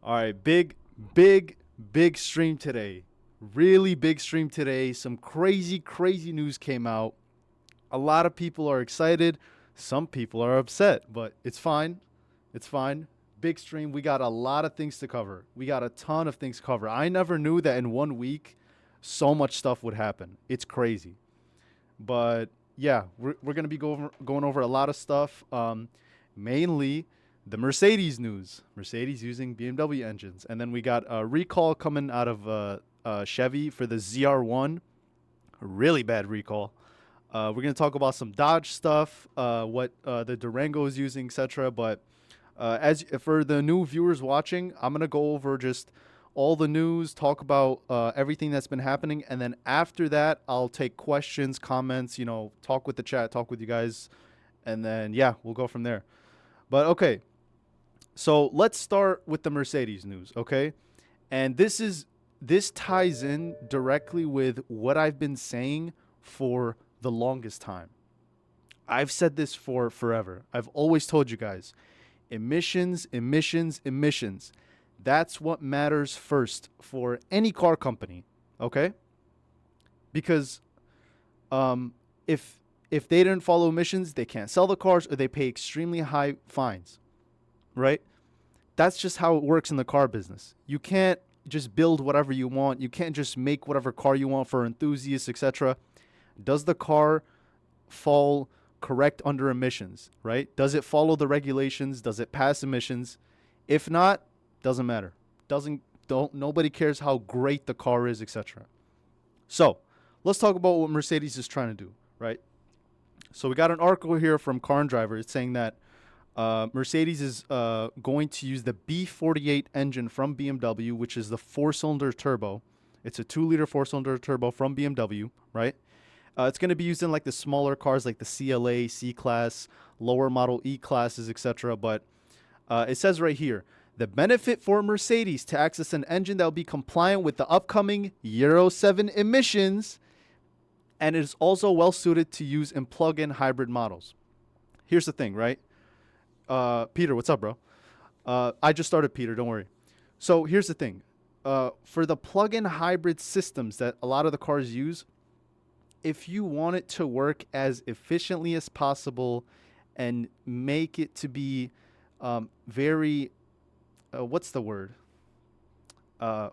All right, big stream today. Really big stream today. Some crazy news came out. A lot of people are excited. Some people are upset, but it's fine. It's fine. Big stream. We got a lot of things to cover. We got a ton of things to cover. I never knew that in 1 week so much stuff would happen. It's crazy. But yeah, we're going to be going over a lot of stuff. Mainly the Mercedes news. Mercedes using BMW engines. And then we got a recall coming out of Chevy for the ZR1. A really bad recall. We're going to talk about some Dodge stuff, what the Durango is using, etc. But as for the new viewers watching, I'm going to go over just all the news, talk about everything that's been happening, and then after that, I'll take questions, comments, talk with the chat, talk with you guys, and then yeah, we'll go from there. But okay, so let's start with the Mercedes news, okay? And this ties in directly with what I've been saying for the longest time. I've said this for forever. I've always told you guys, emissions, emissions, emissions. That's what matters first for any car company, okay? Because if they didn't follow emissions, they can't sell the cars or they pay extremely high fines, right? That's just how it works in the car business. You can't just build whatever you want. You can't just make whatever car you want for enthusiasts, etc. Does the car fall correct under emissions, right? Does it follow the regulations? Does it pass emissions? If not, doesn't matter. Don't nobody cares how great the car is, etc. So, let's talk about what Mercedes is trying to do, right? So we got an article here from Car and Driver. It's saying that Mercedes is going to use the B48 engine from BMW, which is the four-cylinder turbo. It's a 2-liter four-cylinder turbo from BMW, right? It's going to be used in like the smaller cars like the CLA, C-Class, lower model E-Classes, etc. But it says right here, the benefit for Mercedes to access an engine that will be compliant with the upcoming Euro 7 emissions, and it is also well suited to use in plug-in hybrid models. Here's the thing, right? Peter, what's up, bro? I just started, Peter. Don't worry. So here's the thing. For the plug-in hybrid systems that a lot of the cars use, if you want it to work as efficiently as possible and make it to be very, what's the word? I'm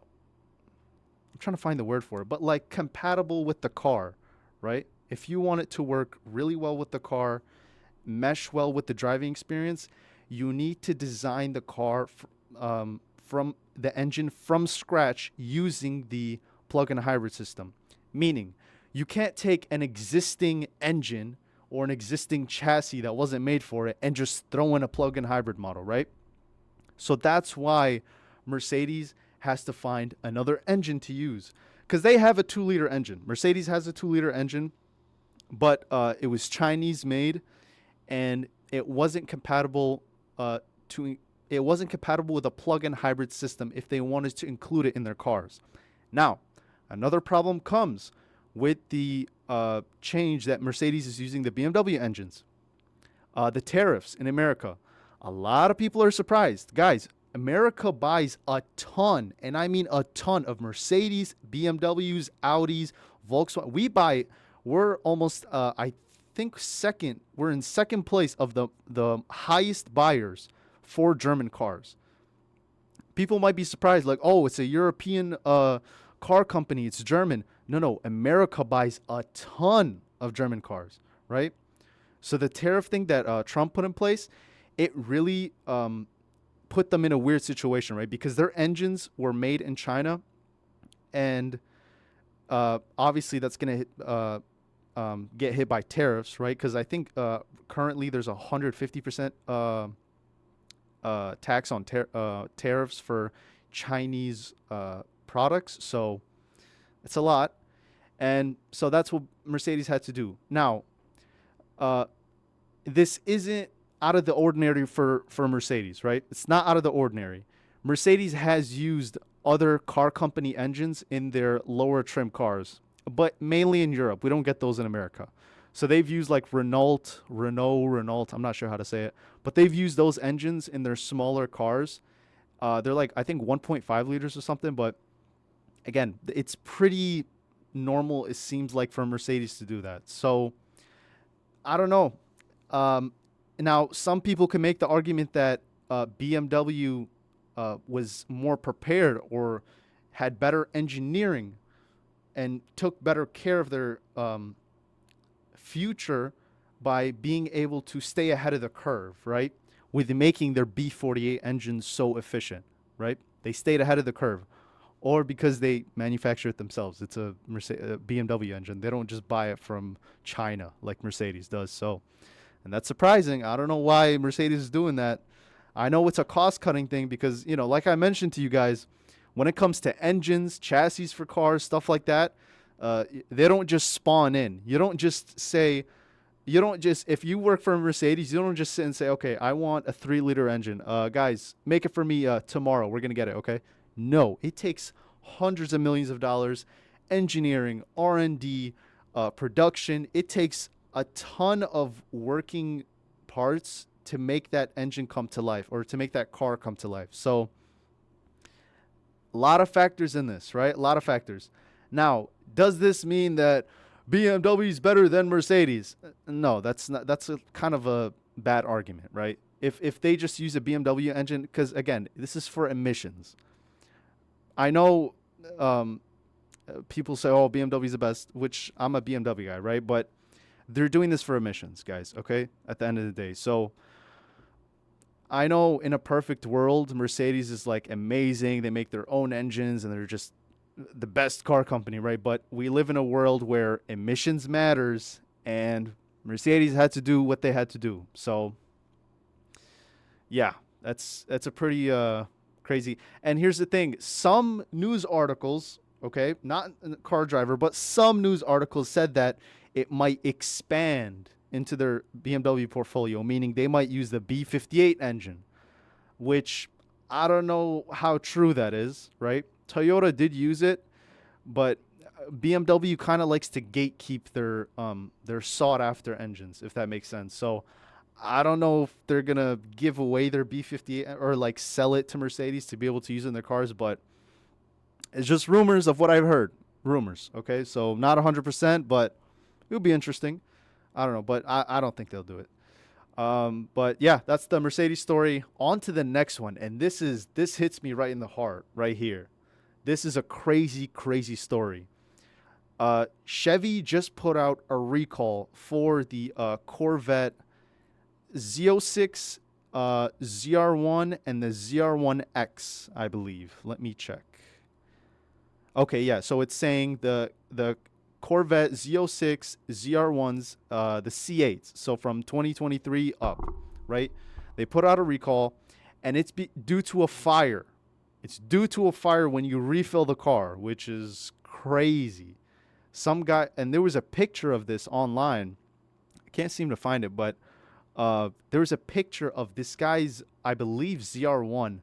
trying to find the word for it, but like compatible with the car, right? If you want it to work really well with the car, mesh well with the driving experience, you need to design the car from the engine from scratch using the plug-in hybrid system. Meaning, you can't take an existing engine or an existing chassis that wasn't made for it and just throw in a plug-in hybrid model, right? So that's why Mercedes has to find another engine to use, because they have a 2-liter engine. Mercedes has a 2-liter engine, but it was Chinese made, and it wasn't compatible it wasn't compatible with a plug-in hybrid system if they wanted to include it in their cars. Now, another problem comes with the change that Mercedes is using the BMW engines. The tariffs in America. A lot of people are surprised. Guys, America buys a ton, and I mean a ton, of Mercedes, BMWs, Audis, Volkswagen. We're almost, I think, second. We're in second place of the highest buyers for German cars. People might be surprised, like, oh, it's a European car company. It's German. No. America buys a ton of German cars, right? So the tariff thing that Trump put in place, it really put them in a weird situation, right? Because their engines were made in China, and obviously that's going to get hit by tariffs, right? Because I think currently there's 150% tax on tariffs for Chinese products. So it's a lot. And so that's what Mercedes had to do. Now, this isn't out of the ordinary for Mercedes, right? It's not out of the ordinary. Mercedes has used other car company engines in their lower trim cars, but mainly in Europe. We don't get those in America. So they've used like Renault, I'm not sure how to say it, but they've used those engines in their smaller cars They're like, I think 1.5 liters or something, but again, it's pretty normal, it seems like, for Mercedes to do that. So I don't know. Um, Now, some people can make the argument that BMW was more prepared or had better engineering and took better care of their future by being able to stay ahead of the curve, right? With making their B48 engines so efficient, right? They stayed ahead of the curve. Or because they manufacture it themselves. It's a BMW engine. They don't just buy it from China like Mercedes does. So, and that's surprising. I don't know why Mercedes is doing that. I know it's a cost cutting thing because, like I mentioned to you guys, when it comes to engines, chassis for cars, stuff like that, they don't just spawn in. If you work for Mercedes, you don't just sit and say, okay, I want a 3-liter engine. Guys, make it for me tomorrow. We're going to get it, okay? No, it takes hundreds of millions of dollars, engineering, R&D, production. It takes a ton of working parts to make that engine come to life or to make that car come to life. So a lot of factors in this, right? A lot of factors. Now, does this mean that BMW is better than Mercedes? No, that's a kind of a bad argument, right? If they just use a BMW engine, because again, this is for emissions. I know people say, "Oh, BMW is the best," which I'm a BMW guy, right? But they're doing this for emissions, guys. Okay, at the end of the day, so I know in a perfect world, Mercedes is like amazing. They make their own engines and they're just the best car company, right? But we live in a world where emissions matters, and Mercedes had to do what they had to do. So yeah, that's a pretty crazy. And here's the thing: some news articles, okay, not a car driver, but some news articles said that it might expand into their BMW portfolio, meaning they might use the B58 engine, which I don't know how true that is, right? Toyota did use it, but BMW kind of likes to gatekeep their sought after engines, if that makes sense. So I don't know if they're gonna give away their B58 or like sell it to Mercedes to be able to use it in their cars, but it's just rumors of what I've heard. Rumors, okay? So not 100%, but it would be interesting. I don't know, but I don't think they'll do it. But yeah, that's the Mercedes story. On to the next one, and this hits me right in the heart, right here. This is a crazy, crazy story. Chevy just put out a recall for the Corvette Z06, ZR1, and the ZR1X, I believe. Let me check. Okay, yeah. So it's saying the Corvette Z06, ZR1s, the C8s. So from 2023 up, right? They put out a recall, and it's due to a fire. It's due to a fire when you refill the car, which is crazy. Some guy, and there was a picture of this online. I can't seem to find it, but there was a picture of this guy's, I believe, ZR1.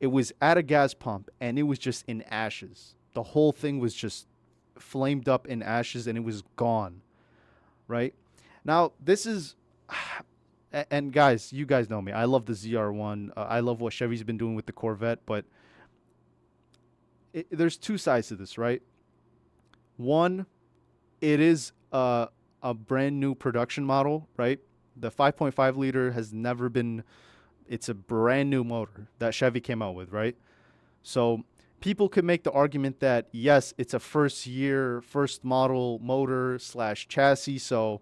It was at a gas pump, and it was just in ashes. The whole thing was just flamed up in ashes, and it was gone, right? Now, this is... And guys, you guys know me. I love the ZR1. I love what Chevy's been doing with the Corvette, but there's two sides to this, right? One, it is a brand new production model, right? The 5.5 liter has never been, it's a brand new motor that Chevy came out with, right? So people could make the argument that, yes, it's a first model motor / chassis, so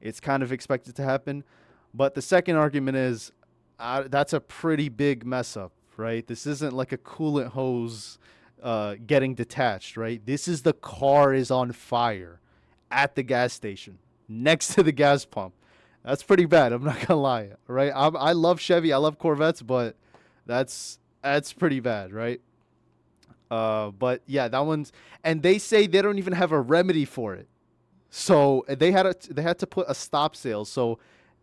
it's kind of expected to happen. But the second argument is that's a pretty big mess up, right? This isn't like a coolant hose getting detached, right? This is the car is on fire at the gas station next to the gas pump. That's pretty bad. I'm not gonna lie, right? I love Chevy, I love Corvettes, but that's pretty bad, right? But yeah, that one's, and they say they don't even have a remedy for it. So they had to put a stop sale. So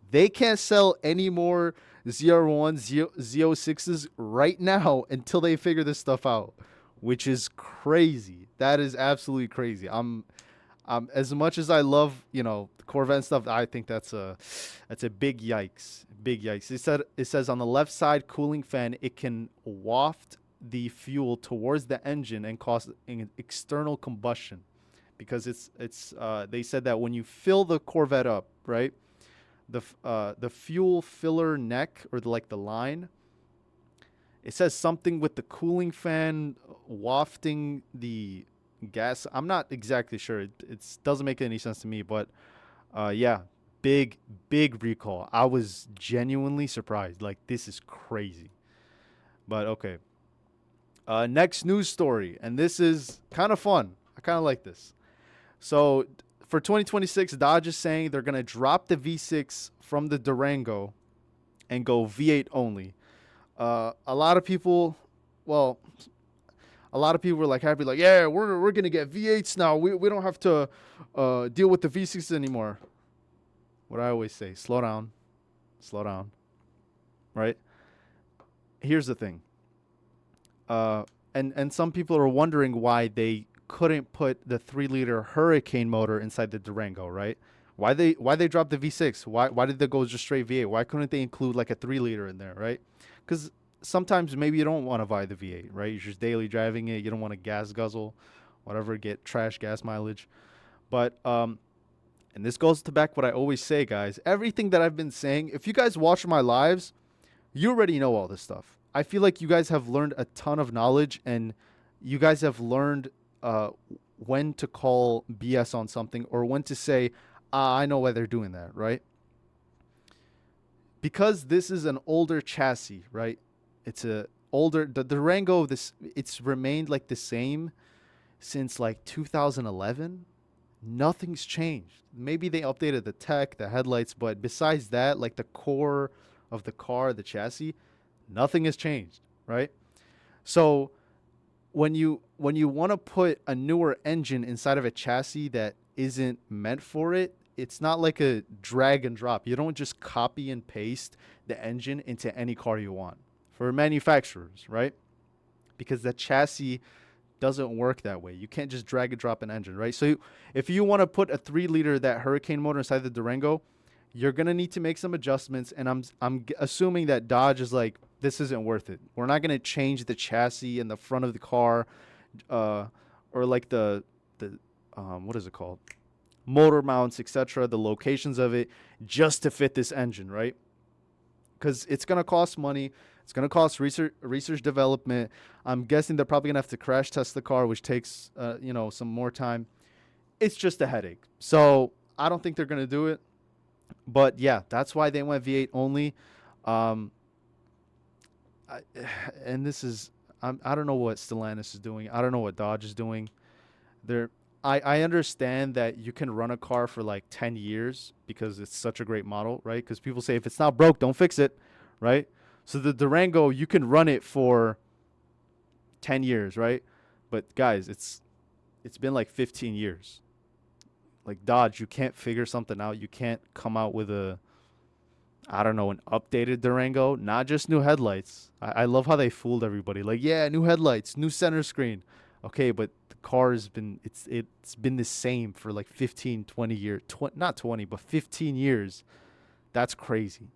they can't sell any more ZR1s, Z06s right now until they figure this stuff out, which is crazy. That is absolutely crazy. I'm as much as I love, the Corvette and stuff, I think that's a big yikes. big yikes. It says on the left side cooling fan, it can waft the fuel towards the engine and cause an external combustion, because they said that when you fill the Corvette up, right, the fuel filler neck, or like the line, it says something with the cooling fan wafting the gas. I'm not exactly sure. It doesn't make any sense to me, but yeah, big, big recall. I was genuinely surprised. Like, this is crazy. But okay. Next news story. And this is kind of fun. I kind of like this. So for 2026, Dodge is saying they're going to drop the V6 from the Durango and go V8 only. A lot of people, well, a lot of people were like happy, like, yeah, we're gonna get V8s now. We don't have to deal with the V6s anymore. What I always say, slow down, right? Here's the thing. And some people are wondering why they couldn't put the 3-liter Hurricane motor inside the Durango, right? Why they dropped the V6? Why did they go just straight V8? Why couldn't they include like a 3-liter in there, right? Because sometimes maybe you don't want to buy the V8, right? You're just daily driving it. You don't want to gas guzzle, whatever, get trash gas mileage. But and this goes to back what I always say, guys. Everything that I've been saying, if you guys watch my lives, you already know all this stuff. I feel like you guys have learned a ton of knowledge, and you guys have learned when to call BS on something, or when to say, I know why they're doing that, right? Because this is an older chassis, right? It's a older, the Durango, it's remained like the same since like 2011. Nothing's changed. Maybe they updated the tech, the headlights, but besides that, like the core of the car, the chassis, nothing has changed, right? So when you want to put a newer engine inside of a chassis that isn't meant for it, it's not like a drag and drop. You don't just copy and paste the engine into any car you want for manufacturers, right? Because the chassis doesn't work that way. You can't just drag and drop an engine, right? So if you want to put a 3-liter that Hurricane motor inside the Durango, you're gonna need to make some adjustments. And I'm assuming that Dodge is like, this isn't worth it. We're not gonna change the chassis in the front of the car, or like the what is it called, motor mounts, etc., the locations of it, just to fit this engine, right? Because it's gonna cost money. It's gonna cost research development. I'm guessing they're probably gonna have to crash test the car, which takes some more time. It's just a headache. So I don't think they're gonna do it. But yeah, that's why they went V8 only. And this is, I don't know what Stellantis is doing. I don't know what Dodge is doing. I understand that you can run a car for like 10 years because it's such a great model, right? Because people say if it's not broke, don't fix it, right? So the Durango, you can run it for 10 years, right? But guys, it's been like 15 years. Like Dodge, you can't figure something out. You can't come out with an updated Durango, not just new headlights. I love how they fooled everybody. Like, yeah, new headlights, new center screen. Okay, but the car has been, it's been the same for like 15, 20 years. Not 20, but 15 years. That's crazy.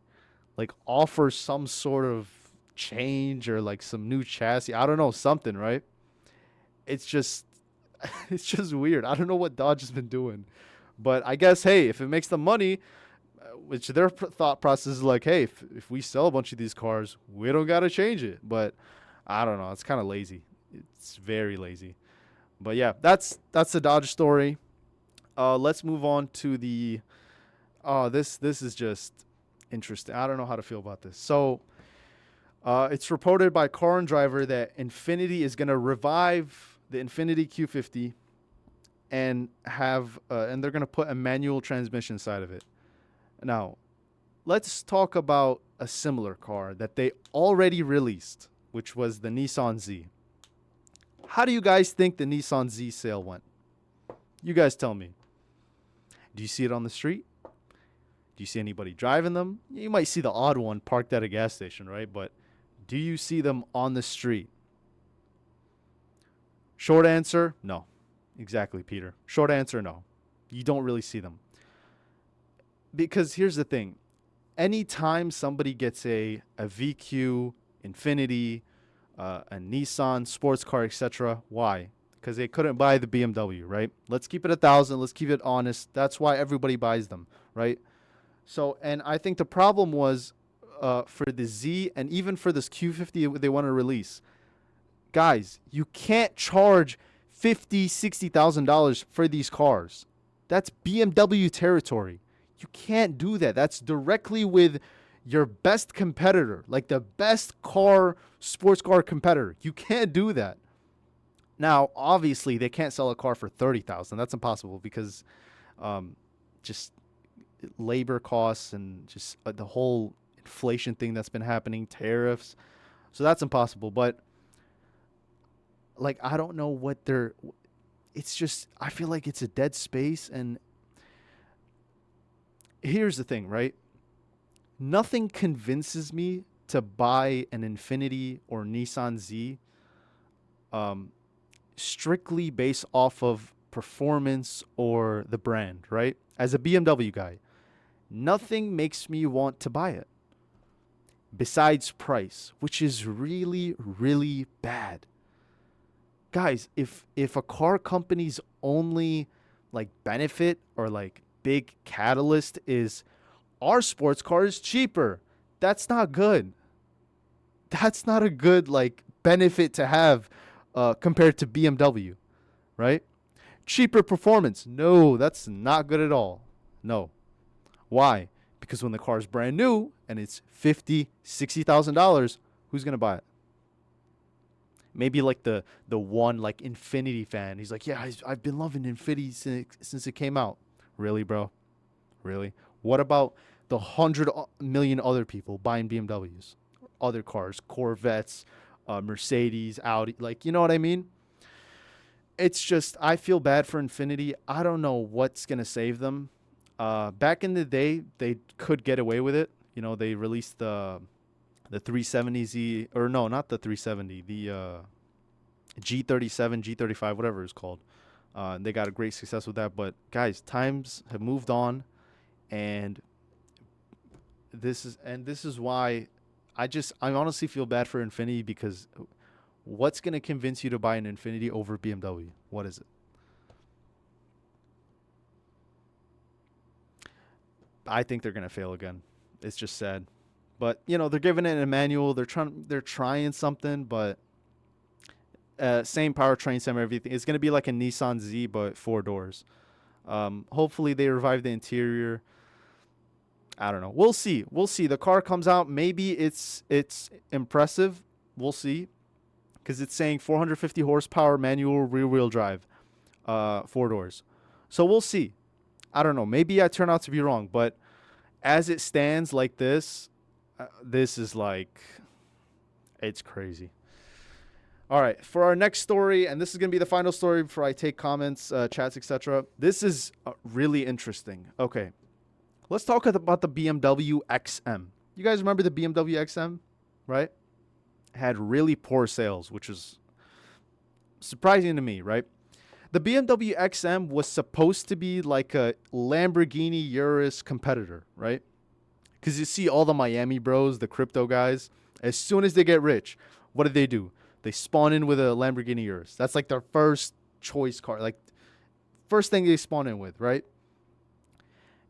Like, offer some sort of change or like some new chassis. I don't know, something, right? It's just it's just weird. I don't know what Dodge has been doing. But I guess, hey, if it makes them money, which their thought process is like, hey, if we sell a bunch of these cars, we don't got to change it. But I don't know. It's kind of lazy. It's very lazy. But yeah, that's the Dodge story. Let's move on to the this is just interesting. I don't know how to feel about this. So it's reported by Car and Driver that Infiniti is going to revive the Infiniti Q50 and and they're going to put a manual transmission side of it. Now, let's talk about a similar car that they already released, which was the Nissan Z. How do you guys think the Nissan Z sale went? You guys tell me. Do you see it on the street? Do you see anybody driving them? You might see the odd one parked at a gas station, right? But do you see them on the street? Short answer, no. Exactly, Peter. Short answer, no. You don't really see them. Because here's the thing. anytime somebody gets a VQ, Infinity, a Nissan sports car, etc. Why? Because they couldn't buy the BMW, right? Let's keep it 1,000. Let's keep it honest. That's why everybody buys them, right? So, and I think the problem was for the Z and even for this Q50 they want to release. Guys, you can't charge $50,000, $60,000 for these cars. That's BMW territory. You can't do that. That's directly with your best competitor, like the best car, sports car competitor. You can't do that. Now, obviously, they can't sell a car for 30,000. That's impossible because just labor costs and just the whole inflation thing that's been happening, tariffs. So that's impossible. But like, I don't know what they're. It's just I feel like it's a dead space. And here's the thing, right? Nothing convinces me to buy an Infinity or Nissan Z strictly based off of performance or the brand, right? As a BMW guy, nothing makes me want to buy it besides price, which is really, really bad. Guys, if a car company's only like benefit or like big catalyst is our sports car is cheaper, that's not good. That's not a good like benefit to have compared to BMW, right? Cheaper performance, no, that's not good at all. No. Why? Because when the car's brand new and it's $50,000, $60,000, who's gonna buy it? Maybe like the one like Infinity fan. He's like, yeah, I've been loving Infinity since it came out. Really, bro? Really? What about the 100 million other people buying BMWs, other cars, Corvettes, Mercedes, Audi? Like, you know what I mean? It's just I feel bad for Infinity. I don't know what's gonna save them. Back in the day, they could get away with it. You know, they released the 370Z, or no, not the 370, the G37, G35, whatever it's called. They got a great success with that. But guys, times have moved on, and this is why I honestly feel bad for Infinity, because what's going to convince you to buy an Infinity over BMW? What is it? I think they're going to fail again. It's just sad. But, you know, they're giving it a manual. They're trying something, but same powertrain, same everything. It's going to be like a Nissan Z, but 4 doors. Hopefully they revive the interior. I don't know. We'll see. We'll see. The car comes out. Maybe it's impressive. We'll see. Because it's saying 450 horsepower, manual, rear-wheel drive, 4 doors. So we'll see. I don't know. Maybe I turn out to be wrong. But as it stands like this, this is like, it's crazy. All right, for our next story, and this is going to be the final story before I take comments, chats, etc. This is really interesting. Okay, let's talk about the BMW XM. You guys remember the BMW XM, right? Had really poor sales, which is surprising to me, right? The BMW XM was supposed to be like a Lamborghini Urus competitor, right? Because you see all the Miami bros, the crypto guys, as soon as they get rich, what do? They spawn in with a Lamborghini Urus. That's like their first choice car, like first thing they spawn in with, right?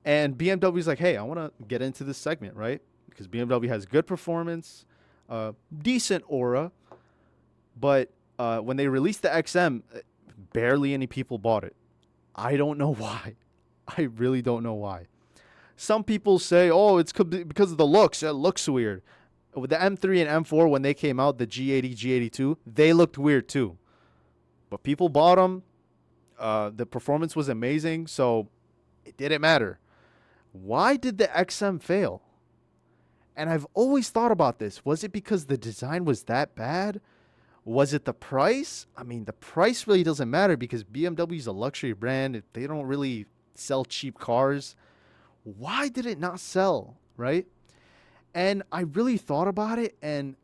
And BMW's like, hey, I want to get into this segment, right? Because BMW has good performance, decent aura, but when they released the XM, barely any people bought it. I don't know why. I really don't know why. Some people say, oh, it's because of the looks. It looks weird. With the M3 and M4, when they came out, the G80, G82, they looked weird too. But people bought them. The performance was amazing, so it didn't matter. Why did the XM fail? And I've always thought about this. Was it because the design was that bad? Was it the price? I mean, the price really doesn't matter because BMW is a luxury brand. They don't really sell cheap cars. Why did it not sell, right? And I really thought about it, and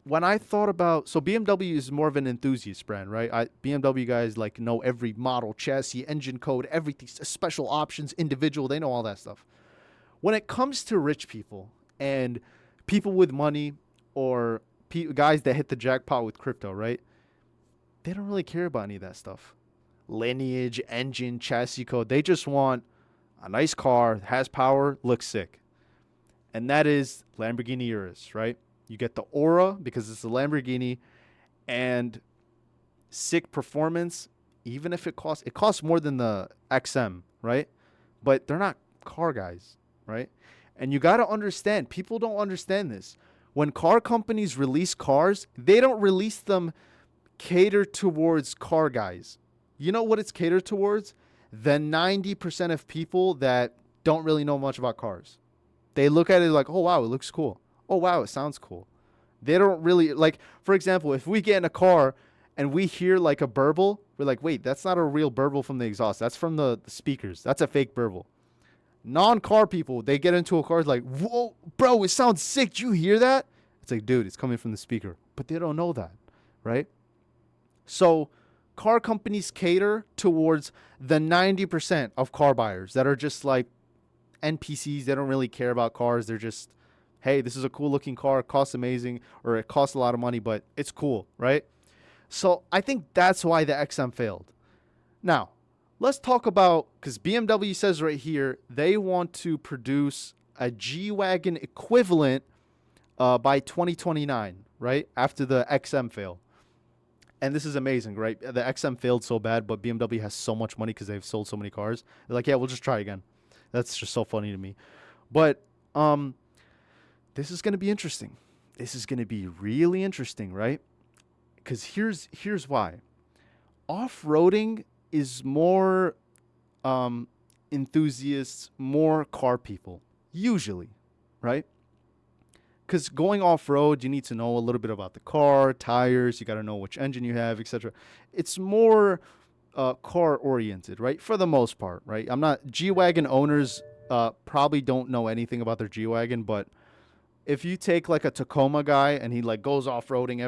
when I thought about, so BMW is more of an enthusiast brand, right? BMW guys like know every model, chassis, engine code, everything, special options, individual, they know all that stuff. when it comes to rich people and people with money or guys that hit the jackpot with crypto, right? They don't really care about any of that stuff. Lineage, engine, chassis code. They just want a nice car, has power, looks sick. And that is Lamborghini Urus, right? You get the aura because it's a Lamborghini and sick performance, even if it costs more than the XM, right? But they're not car guys, right? And you got to understand, people don't understand this. When car companies release cars, they don't release them catered towards car guys. You know what it's catered towards? The 90% of people that don't really know much about cars. They look at it like, oh, wow, it looks cool. Oh, wow, it sounds cool. They don't really, like, for example, if we get in a car and we hear like a burble, we're like, wait, that's not a real burble from the exhaust. That's from the speakers. That's a fake burble. Non-car people, they get into a car, it's like, whoa, bro, it sounds sick. Did you hear that? It's like, dude, it's coming from the speaker. But they don't know that, right? So car companies cater towards the 90% of car buyers that are just like NPCs. They don't really care about cars. They're just, hey, this is a cool looking car. It costs amazing, or it costs a lot of money, but it's cool, right? So I think that's why the XM failed. Now, let's talk about, because BMW says right here, they want to produce a G-Wagon equivalent by 2029, right? After the XM fail. And this is amazing, right? The XM failed so bad, but BMW has so much money because they've sold so many cars. They're like, yeah, we'll just try again. That's just so funny to me. But this is going to be interesting. This is going to be really interesting, right? Because here's why. Off-roading is more enthusiasts, more car people, usually, right? Because going off-road, you need to know a little bit about the car, tires, you got to know which engine you have, etc. It's more car-oriented, right? For the most part, right? G-Wagon owners probably don't know anything about their G-Wagon, but if you take like a Tacoma guy and he like goes off-roading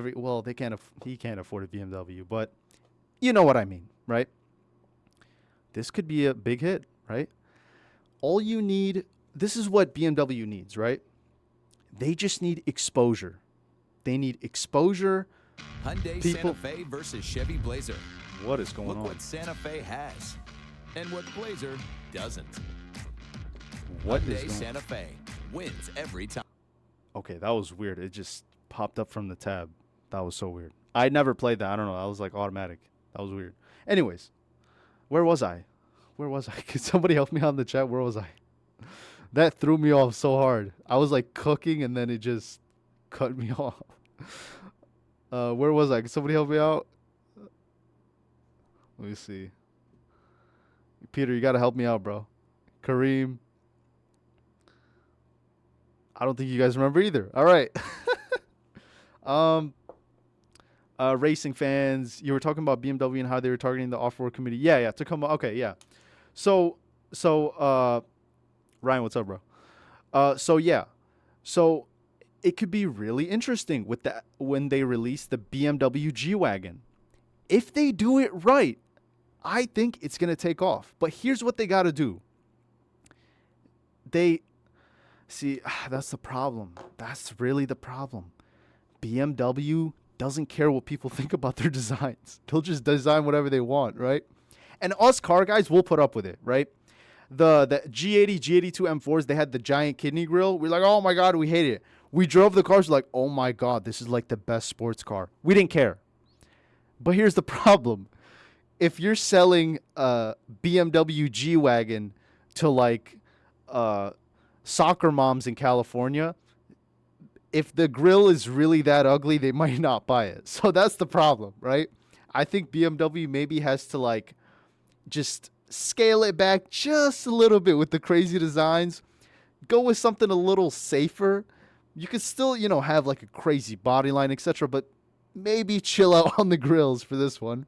he can't afford a BMW, but you know what I mean, right? This could be a big hit, right? All you need, this is what BMW needs, right? They just need exposure. They need exposure. Hyundai Santa Fe versus Chevy Blazer. What is going on? Look what Santa Fe has and what Blazer doesn't. What Hyundai is Santa Fe wins every time. Okay, that was weird. It just popped up from the tab. That was so weird. I never played that. I don't know. That was like automatic. That was weird. Anyways, where was I? Could somebody help me out in the chat? Where was I? That threw me off so hard. I was like cooking and then it just cut me off. Where was I? Can somebody help me out? Let me see. Peter, you got to help me out, bro. Kareem. I don't think you guys remember either. All right. Racing fans, you were talking about BMW and how they were targeting the off-road community. Yeah, Tacoma. Okay, yeah. So Ryan, what's up, bro? So it could be really interesting with that when they release the BMW G-Wagon. If they do it right, I think it's going to take off. But here's what they got to do. That's the problem. That's really the problem. BMW doesn't care what people think about their designs. They'll just design whatever they want, right? And us car guys will put up with it, right? The G80, G82 M4s, they had the giant kidney grill. We're like, oh my God, we hate it. We drove the cars, like, oh my God, this is like the best sports car. We didn't care. But here's the problem. If you're selling a BMW G-Wagon to like soccer moms in California, if the grill is really that ugly, they might not buy it. So that's the problem, right? I think BMW maybe has to like just scale it back just a little bit with the crazy designs. Go with something a little safer. You could still, have like a crazy body line, etc., but maybe chill out on the grills for this one.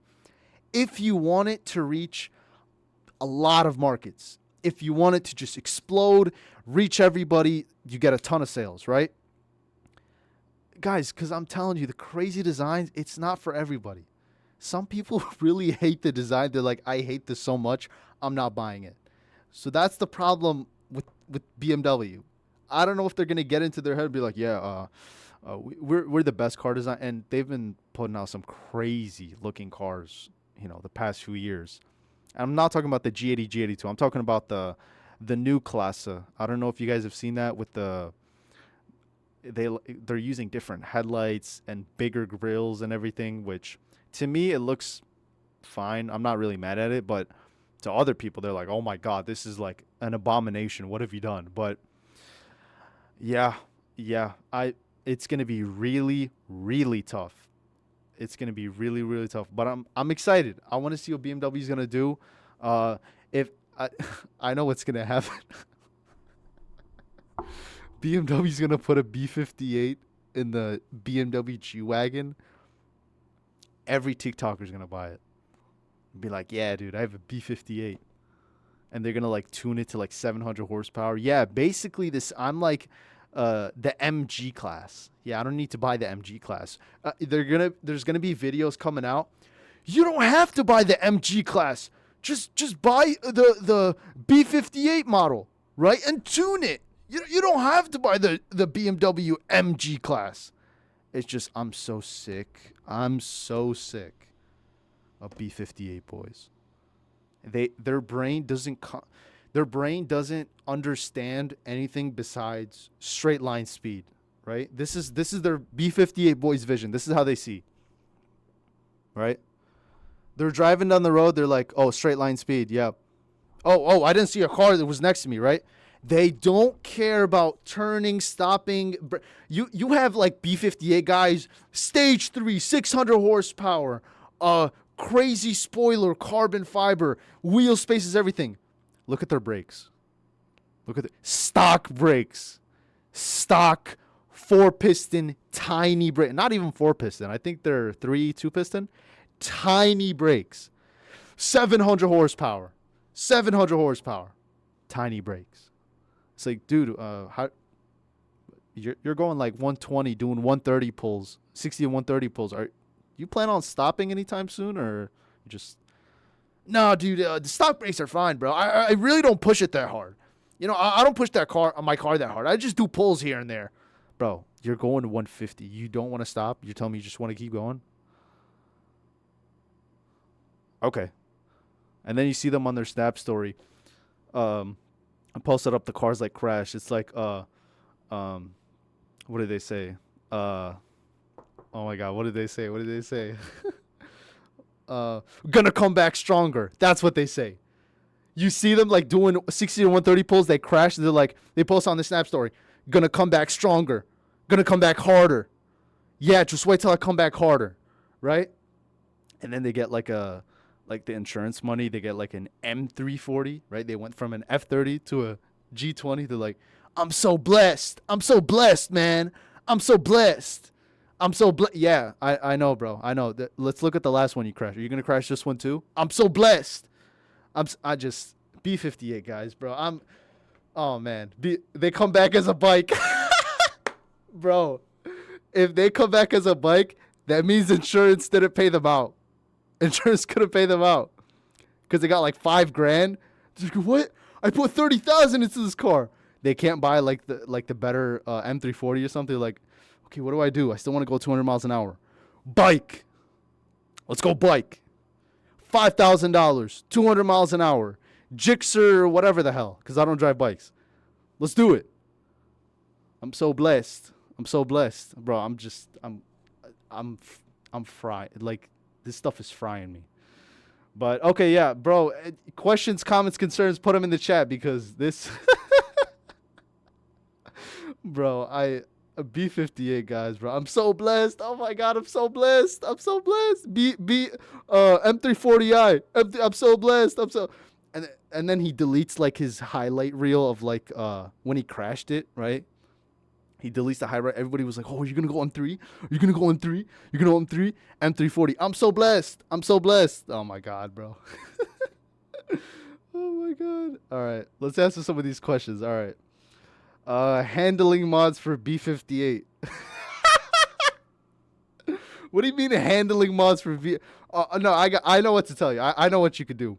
If you want it to reach a lot of markets, if you want it to just explode, reach everybody, you get a ton of sales, right? Guys, because I'm telling you, the crazy designs, it's not for everybody. Some people really hate the design. They're like, I hate this so much, I'm not buying it. So that's the problem with BMW. I don't know if they're gonna get into their head and be like, yeah, we're the best car design, and they've been putting out some crazy looking cars, the past few years. I'm not talking about the G80, G82. I'm talking about the new class. I don't know if you guys have seen that with they're using different headlights and bigger grills and everything, which to me it looks fine. I'm not really mad at it, but to other people they're like, "Oh my god, this is like an abomination. What have you done?" But yeah, I it's going to be really really tough. It's going to be really really tough, but I'm excited. I want to see what BMW is going to do. If I I know what's going to happen. BMW's going to put a B58 in the BMW G-Wagon. Every TikToker's going to buy it. Be like, "Yeah, dude, I have a B58." And they're going to like tune it to like 700 horsepower. Yeah, basically I'm like the MG class. Yeah, I don't need to buy the MG class. There's going to be videos coming out. You don't have to buy the MG class. Just buy the B58 model, right? And tune it. You don't have to buy the BMW MG class. It's just I'm so sick. I'm so sick of B58 boys. Their brain doesn't understand anything besides straight line speed, right? This is their B58 boys' vision. This is how they see. Right? They're driving down the road, they're like, "Oh, straight line speed. Yeah. Oh, I didn't see a car that was next to me, right?" They don't care about turning, stopping. You have like B58 guys, stage 3, 600 horsepower, crazy spoiler, carbon fiber, wheel spaces, everything. Look at their brakes. Look at the stock brakes. Stock 4-piston, tiny brake. Not even 4-piston. I think they're 2-piston. Tiny brakes. 700 horsepower. 700 horsepower. Tiny brakes. It's like, dude, how you're going like 120 doing 130 pulls, 60 and 130 pulls. Are you plan on stopping anytime soon, or just no, dude? The stock brakes are fine, bro. I really don't push it that hard. I don't push my car that hard. I just do pulls here and there, bro. You're going to 150. You don't want to stop. You're telling me you just want to keep going. Okay, and then you see them on their Snap story. I posted up the cars like crash. It's like what did they say? Oh my god, what did they say? Gonna come back stronger. That's what they say. You see them like doing 60 to 130 pulls, they crash, they're like, they post on the Snap story, "Gonna come back stronger. Gonna come back harder. Yeah, just wait till I come back harder." Right? And then they get like the insurance money, they get like an M340, right? They went from an F30 to a G20. They're like, I'm so blessed, man. I'm so blessed. Yeah, I know, bro. I know. Let's look at the last one you crashed. Are you going to crash this one too? I'm so blessed. I just, B58 guys, bro. Oh man. They come back as a bike. Bro, if they come back as a bike, that means insurance didn't pay them out. Insurance couldn't pay them out because they got like $5,000. Like, what? I put 30,000 into this car. They can't buy like the better M340 or something. Like, okay, what do? I still want to go 200 miles an hour. Bike. Let's go bike. $5,000, 200 miles an hour. Gixxer or whatever the hell, because I don't drive bikes. Let's do it. I'm so blessed, bro. I'm fried. Like, this stuff is frying me. But okay, yeah, bro. Questions, comments, concerns, put them in the chat because this, bro. B58 guys, bro. I'm so blessed. Oh my god, I'm so blessed. M340i. I'm so blessed. And then he deletes like his highlight reel of like when he crashed it, right? He deletes the highlight. Everybody was like, "Oh, you're gonna go on 3? You're gonna go on 3? You're gonna go on 3? M340. I'm so blessed. Oh my god, bro. Oh my god. All right, let's answer some of these questions. All right. Handling mods for B58. What do you mean handling mods for V? No, I know what to tell you. I know what you could do.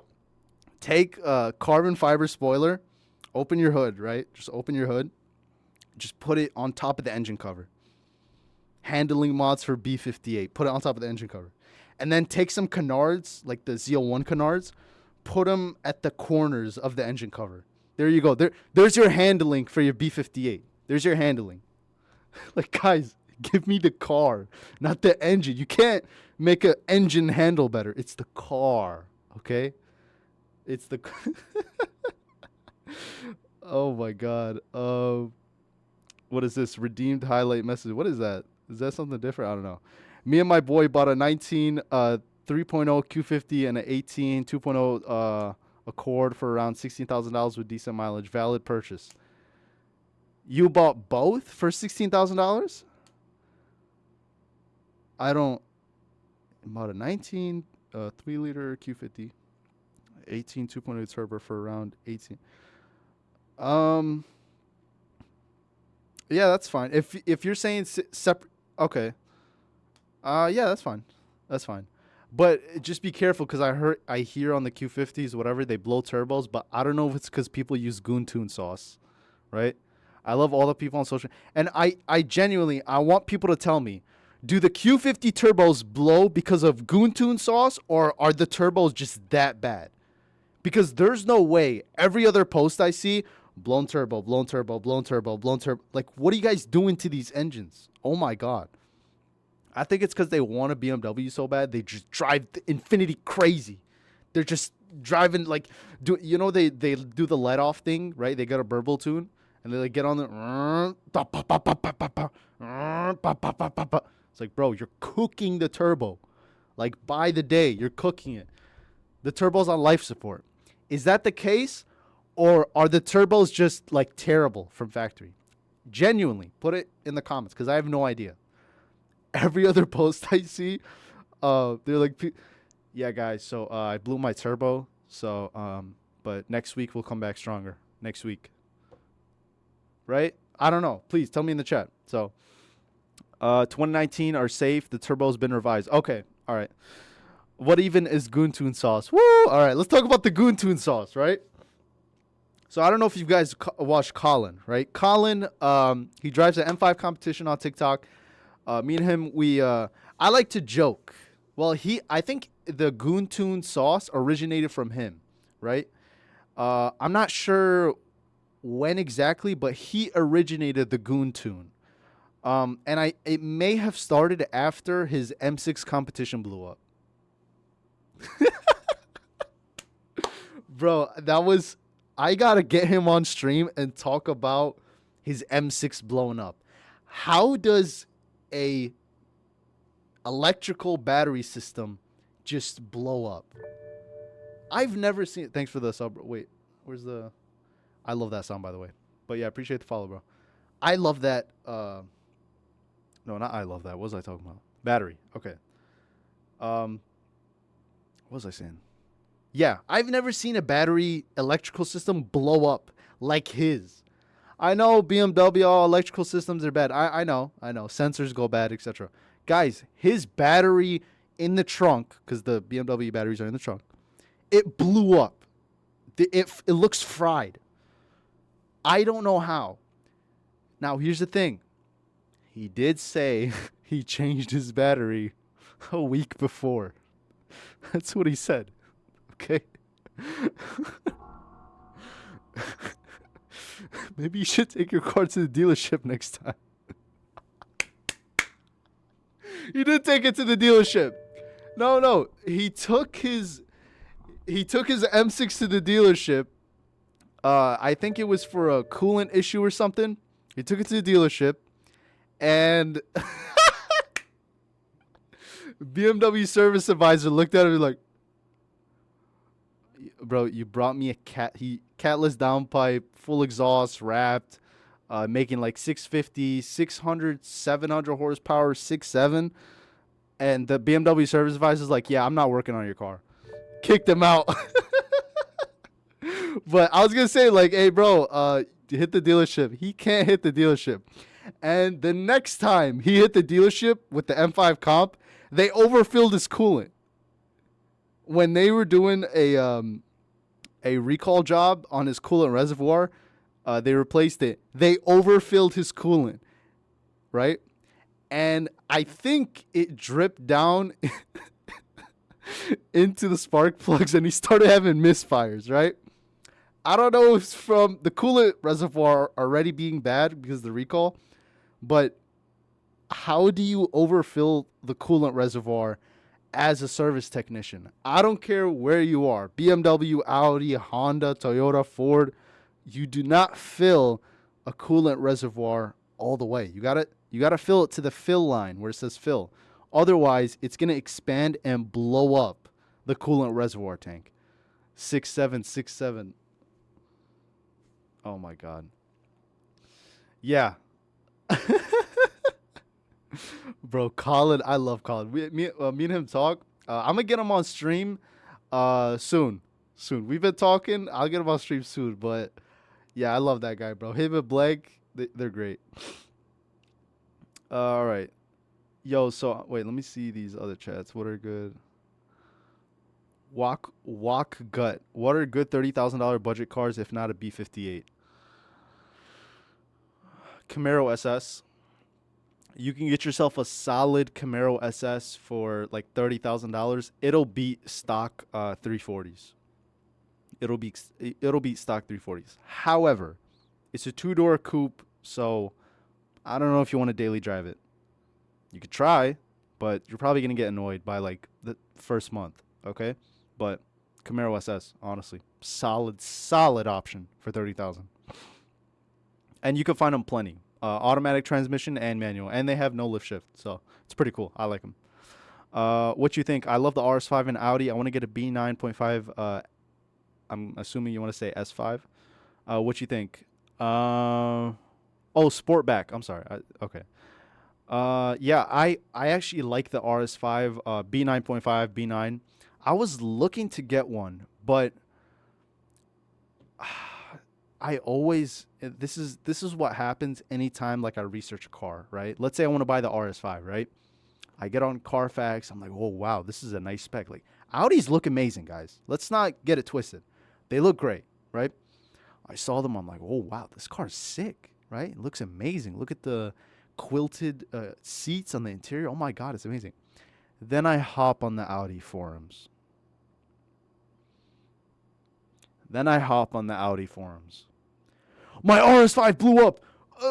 Take carbon fiber spoiler, open your hood, right? Just open your hood. Just put it on top of the engine cover. Handling mods for B58. Put it on top of the engine cover. And then take some canards, like the Z01 canards, put them at the corners of the engine cover. There you go. There's your handling for your B58. There's your handling. Like, guys, give me the car, not the engine. You can't make an engine handle better. It's the car, okay? It's the... Oh, my God. What is this? Redeemed highlight message. What is that? Is that something different? I don't know. Me and my boy bought a 19 3.0 Q50 and an 18 2.0 Accord for around $16,000 with decent mileage. Valid purchase. You bought both for $16,000? I don't. I bought a 19 3-liter Q50, 18 2.0 turbo for around 18. Yeah, that's fine. If you're saying separate, okay. Yeah, that's fine. That's fine. But just be careful because I hear on the Q50s, whatever, they blow turbos, but I don't know if it's because people use Goon Tune sauce, right? I love all the people on social, and I genuinely, I want people to tell me, do the Q50 turbos blow because of Goon Tune sauce, or are the turbos just that bad? Because there's no way every other post I see, blown turbo, blown turbo, blown turbo, blown turbo. Like, what are you guys doing to these engines? Oh my God. I think it's because they want a BMW so bad, they just drive the Infinity crazy. They're just driving like, they do the let off thing, right? They got a burble tune, and they like get on the. It's like, bro, you're cooking the turbo. Like, by the day, you're cooking it. The turbo's on life support. Is that the case, or are the turbos just like terrible from factory? Genuinely, put it in the comments because I have no idea. Every other post I see, they're like, yeah, guys, so I blew my turbo, so, but next week we'll come back stronger. Next week. Right? I don't know. Please tell me in the chat. So, 2019 are safe. The turbo's been revised. Okay. All right. What even is Goon Tune sauce? Woo! All right, let's talk about the Goon Tune sauce, right? So I don't know if you guys watched Colin, right? Colin, he drives an M5 competition on TikTok. Me and him, I like to joke. Well, I think the Goon Tune sauce originated from him, right? I'm not sure when exactly, but he originated the Goon Tune. And it may have started after his M6 competition blew up. Bro, I gotta get him on stream and talk about his M6 blowing up. How does a electrical battery system just blow up? I've never seen it. Thanks for the sub. Wait, I love that song, by the way. But yeah, appreciate the follow, bro. I love that. No, not I love that. What was I talking about? Battery. Okay. What was I saying? Yeah, I've never seen a battery electrical system blow up like his. I know BMW, all electrical systems are bad. I know. Sensors go bad, etc. Guys, his battery in the trunk, because the BMW batteries are in the trunk, it blew up. It looks fried. I don't know how. Now, here's the thing. He did say he changed his battery a week before. That's what he said. Okay. Maybe you should take your car to the dealership next time. He did take it to the dealership. No. He took his M6 to the dealership. I think it was for a coolant issue or something. He took it to the dealership, and BMW service advisor looked at him like, bro, you brought me a catless downpipe, full exhaust, wrapped, making like 650, 600, 700 horsepower, 6.7. And the BMW service advisor is like, yeah, I'm not working on your car. Kicked him out. But I was going to say, like, hey, bro, hit the dealership. He can't hit the dealership. And the next time he hit the dealership with the M5 comp, they overfilled his coolant. When they were doing a recall job on his coolant reservoir, They replaced it. They overfilled his coolant, right? And I think it dripped down into the spark plugs, and he started having misfires, right? I don't know if it's from the coolant reservoir already being bad because of the recall, but how do you overfill the coolant reservoir as a service technician? I don't care where you are, BMW, Audi, Honda, Toyota, Ford, you do not fill a coolant reservoir all the way. You gotta fill it to the fill line where it says fill. Otherwise, it's gonna expand and blow up the coolant reservoir tank. 6767. Oh my god. Yeah. Bro, Colin, I love Colin. Me and him talk. I'm gonna get him on stream soon. Soon. We've been talking. I'll get him on stream soon, but yeah, I love that guy, bro. Him and Blake, they're great. All right. Yo, so wait, let me see these other chats. What are good? Walk gut. What are good $30,000 budget cars if not a B58? Camaro SS. You can get yourself a solid Camaro SS for like $30,000. It'll beat stock 340s. It'll beat stock 340s. However, it's a two-door coupe, so I don't know if you want to daily drive it. You could try, but you're probably gonna get annoyed by like the first month. Okay, but Camaro SS, honestly, solid option for 30,000. And you can find them plenty. Automatic transmission and manual, and they have no lift shift, so it's pretty cool. I like them. What you think? I love the RS5 and Audi. I want to get a B9.5. I'm assuming you want to say S5. What you think? Oh, Sportback. I'm sorry. Okay. Yeah, I actually like the RS5, B9.5, B9. I was looking to get one, but I always this is what happens anytime like I research a car, right? Let's say I want to buy the RS5, right? I get on Carfax, I'm like, oh wow, this is a nice spec. Like Audis look amazing, guys. Let's not get it twisted. They look great, right? I saw them, I'm like, oh wow, this car's sick, right? It looks amazing. Look at the quilted seats on the interior. Oh my god, it's amazing. Then I hop on the Audi forums. My RS5 blew up.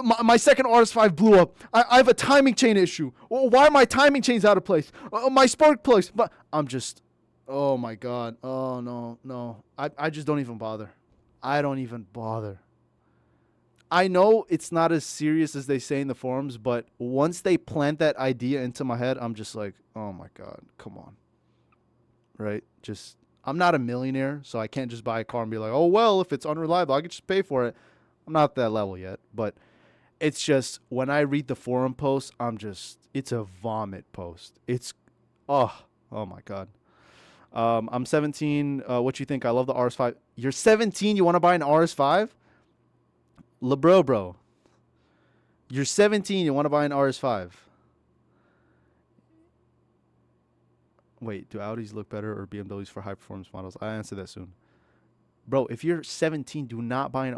My second RS5 blew up. I have a timing chain issue. Why are my timing chains out of place? My spark plugs. But I'm just, oh my god. Oh no. I just don't even bother. I don't even bother. I know it's not as serious as they say in the forums, but once they plant that idea into my head, I'm just like, oh my god, come on. Right? Just, I'm not a millionaire, so I can't just buy a car and be like, oh well, if it's unreliable, I can just pay for it. I'm not at that level yet, but it's just when I read the forum posts, it's a vomit post. It's, oh my God. I'm 17. What you think? I love the RS5. You're 17. You want to buy an RS5? Bro. You're 17. You want to buy an RS5? Wait, do Audis look better or BMWs for high performance models? I answer that soon. Bro, if you're 17, do not buy an...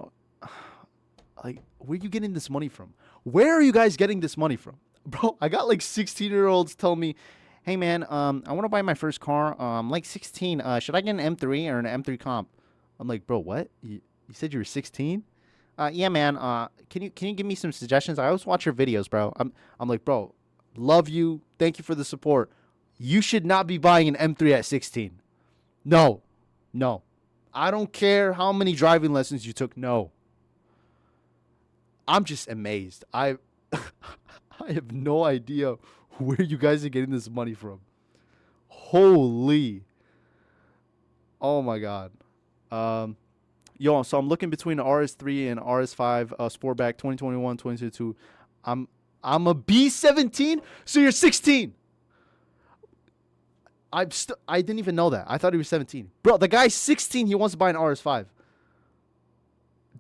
Like, where are you getting this money from? Where are you guys getting this money from? Bro, I got like 16-year-olds tell me, hey man, I want to buy my first car. I'm like 16. Should I get an M3 or an M3 comp? I'm like, bro, what? You said you were 16? Yeah, man. Can you give me some suggestions? I always watch your videos, bro. I'm like, bro, love you. Thank you for the support. You should not be buying an M3 at 16. No. I don't care how many driving lessons you took. No. I'm just amazed. I have no idea where you guys are getting this money from. Holy. Oh my God. So I'm looking between the RS3 and RS5 Sportback 2021, 2022. I'm a B17, so you're 16. I didn't even know that. I thought he was 17. Bro, the guy's 16. He wants to buy an RS5.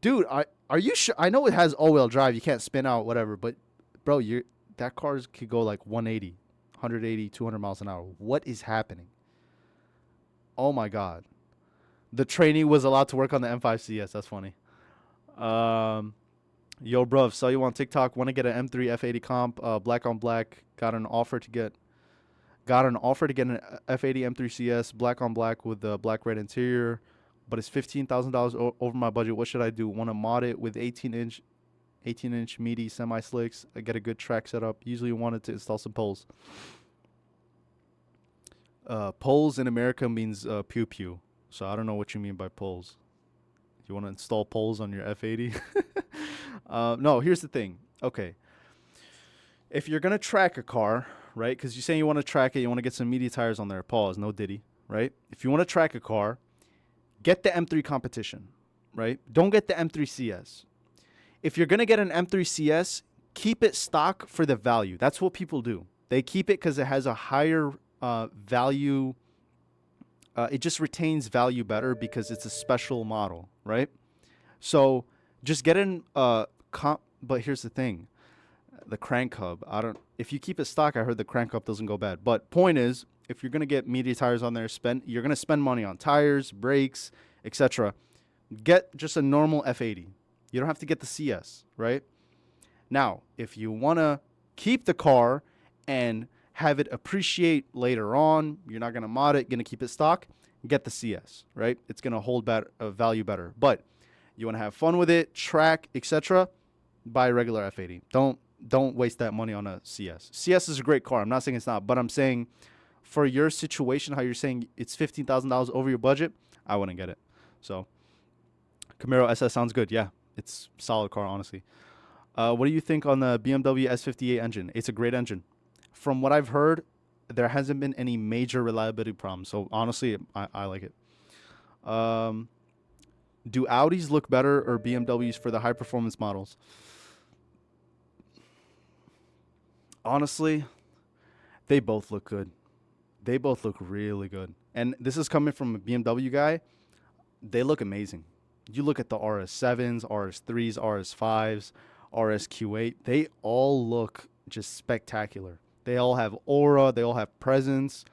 Dude, are you sure? I know it has all-wheel drive. You can't spin out, whatever. But, bro, that car could go like 180, 180, 200 miles an hour. What is happening? Oh, my God. The trainee was allowed to work on the M5 CS. That's funny. Um, Yo, bruv, saw you on TikTok. Want to get an M3 F80 comp, black on black. Got an offer to get an F80 M3 CS, black on black with the black red interior, but it's $15,000 over my budget. What should I do? Want to mod it with 18-inch meaty semi slicks. I get a good track setup. Usually wanted to install some poles. Poles in America means pew pew. So I don't know what you mean by poles. You want to install poles on your F80? No, here's the thing. Okay. If you're going to track a car, right? Because you're saying you want to track it, you want to get some meaty tires on there. Pause, no diddy, right? If you want to track a car, get the M3 competition, right? Don't get the M3 CS. If you're going to get an M3 CS, keep it stock for the value. That's what people do. They keep it because it has a higher value. It just retains value better because it's a special model, right? So just get in but here's the thing. The crank hub. If you keep it stock, I heard the crank hub doesn't go bad. But point is, if you're gonna get media tires on there, you're gonna spend money on tires, brakes, etc. Get just a normal F80. You don't have to get the CS, right? Now, if you wanna keep the car and have it appreciate later on, you're not gonna mod it, gonna keep it stock, get the CS, right? It's gonna hold value better. But you wanna have fun with it, track, etc. Buy a regular F80. Don't waste that money on a CS. CS is a great car. I'm not saying it's not, but I'm saying for your situation, how you're saying it's $15,000 over your budget, I wouldn't get it. So Camaro SS sounds good. Yeah, it's a solid car, honestly. What do you think on the BMW S58 engine? It's a great engine. From what I've heard, there hasn't been any major reliability problems. So honestly, I like it. Do Audis look better or BMWs for the high performance models? Honestly, they both look good. They both look really good. And this is coming from a BMW guy. They look amazing. You look at the RS7s, RS3s, RS5s, RSQ8. They all look just spectacular. They all have aura. They all have presence.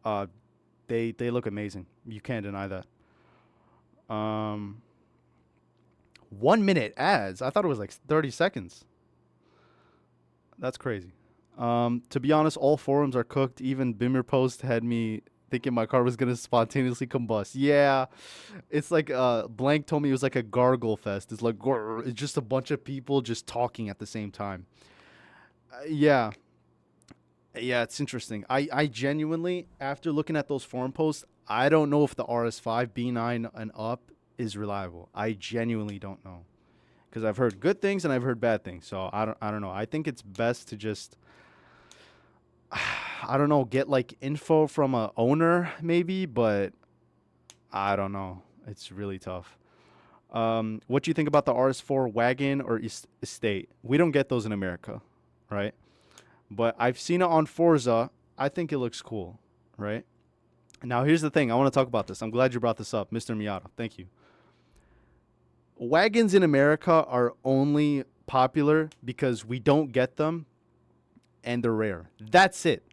They look amazing. You can't deny that. 1 minute ads. I thought it was like 30 seconds. That's crazy. To be honest, all forums are cooked. Even Bimmer Post had me thinking my car was gonna spontaneously combust. Yeah, it's like Blank told me it was like a gargle fest. It's like it's just a bunch of people just talking at the same time. Yeah, it's interesting. I genuinely, after looking at those forum posts, I don't know if the RS5 B9 and up is reliable. I genuinely don't know because I've heard good things and I've heard bad things. So I don't know. I think it's best to just I don't know, get like info from a owner maybe, but I don't know. It's really tough. What do you think about the RS4 wagon or estate? We don't get those in America, right? But I've seen it on Forza. I think it looks cool, right? Now here's the thing. I want to talk about this. I'm glad you brought this up, Mr. Miata. Thank you. Wagons in America are only popular because we don't get them and they're rare. That's it.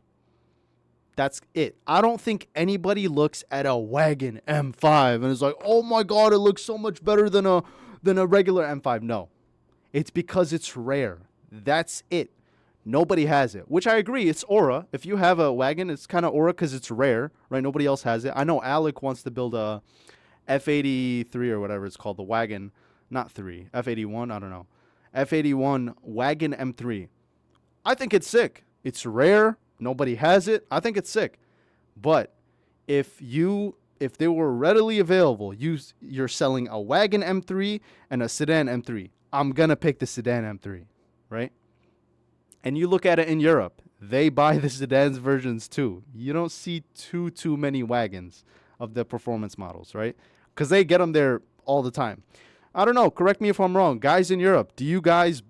That's it. I don't think anybody looks at a wagon M5 and is like, "Oh my god, it looks so much better than a regular M5." No. It's because it's rare. That's it. Nobody has it, which I agree. It's aura. If you have a wagon, it's kind of aura because it's rare, right? Nobody else has it. I know Alec wants to build a F83 or whatever it's called, the wagon, not 3, F81, I don't know. F81 wagon M3. I think it's sick. It's rare. Nobody has it. I think it's sick. But if they were readily available, you're selling a wagon M3 and a sedan M3. I'm going to pick the sedan M3, right? And you look at it in Europe, they buy the sedans versions too. You don't see too many wagons of the performance models, right? Because they get them there all the time. I don't know. Correct me if I'm wrong. Guys in Europe, do you guys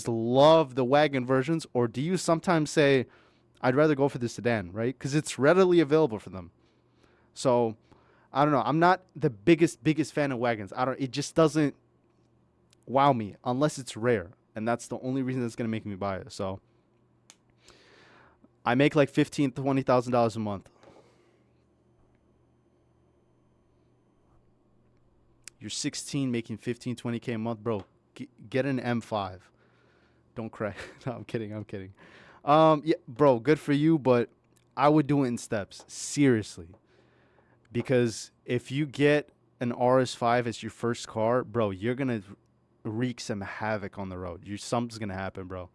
love the wagon versions, or do you sometimes say, I'd rather go for the sedan, right? Because it's readily available for them. So, I don't know. I'm not the biggest fan of wagons. It just doesn't wow me unless it's rare. And that's the only reason that's going to make me buy it. So, I make like $15,000 to $20,000 a month. You're 16, making 15, 20K a month, bro. Get an M5. Don't cry. No, I'm kidding. I'm kidding. Yeah, bro, good for you, but I would do it in steps. Seriously. Because if you get an RS5 as your first car, bro, you're going to wreak some havoc on the road. Something's going to happen, bro.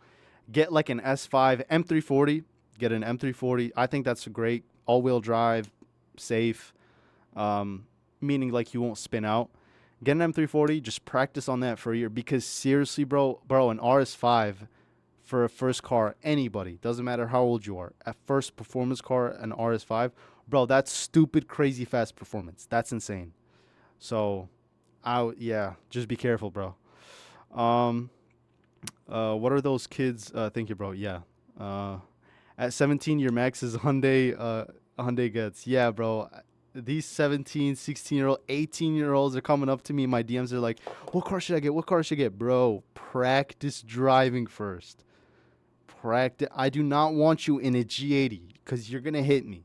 Get like an S5, M340. Get an M340. I think that's a great all-wheel drive, safe, meaning like you won't spin out. Get an M340. Just practice on that for a year. Because seriously, bro, an RS5 for a first car, anybody, doesn't matter how old you are, a first performance car, an RS5, bro, that's stupid, crazy fast performance. That's insane. So, yeah, just be careful, bro. What are those kids thinking, bro? Yeah. At 17, your max is Hyundai gets. Yeah, bro. These 17, 16-year-old, 18-year-olds are coming up to me in my DMs. They're like, what car should I get? What car should I get? Bro, practice driving first. Practice. I do not want you in a G80 because you're going to hit me.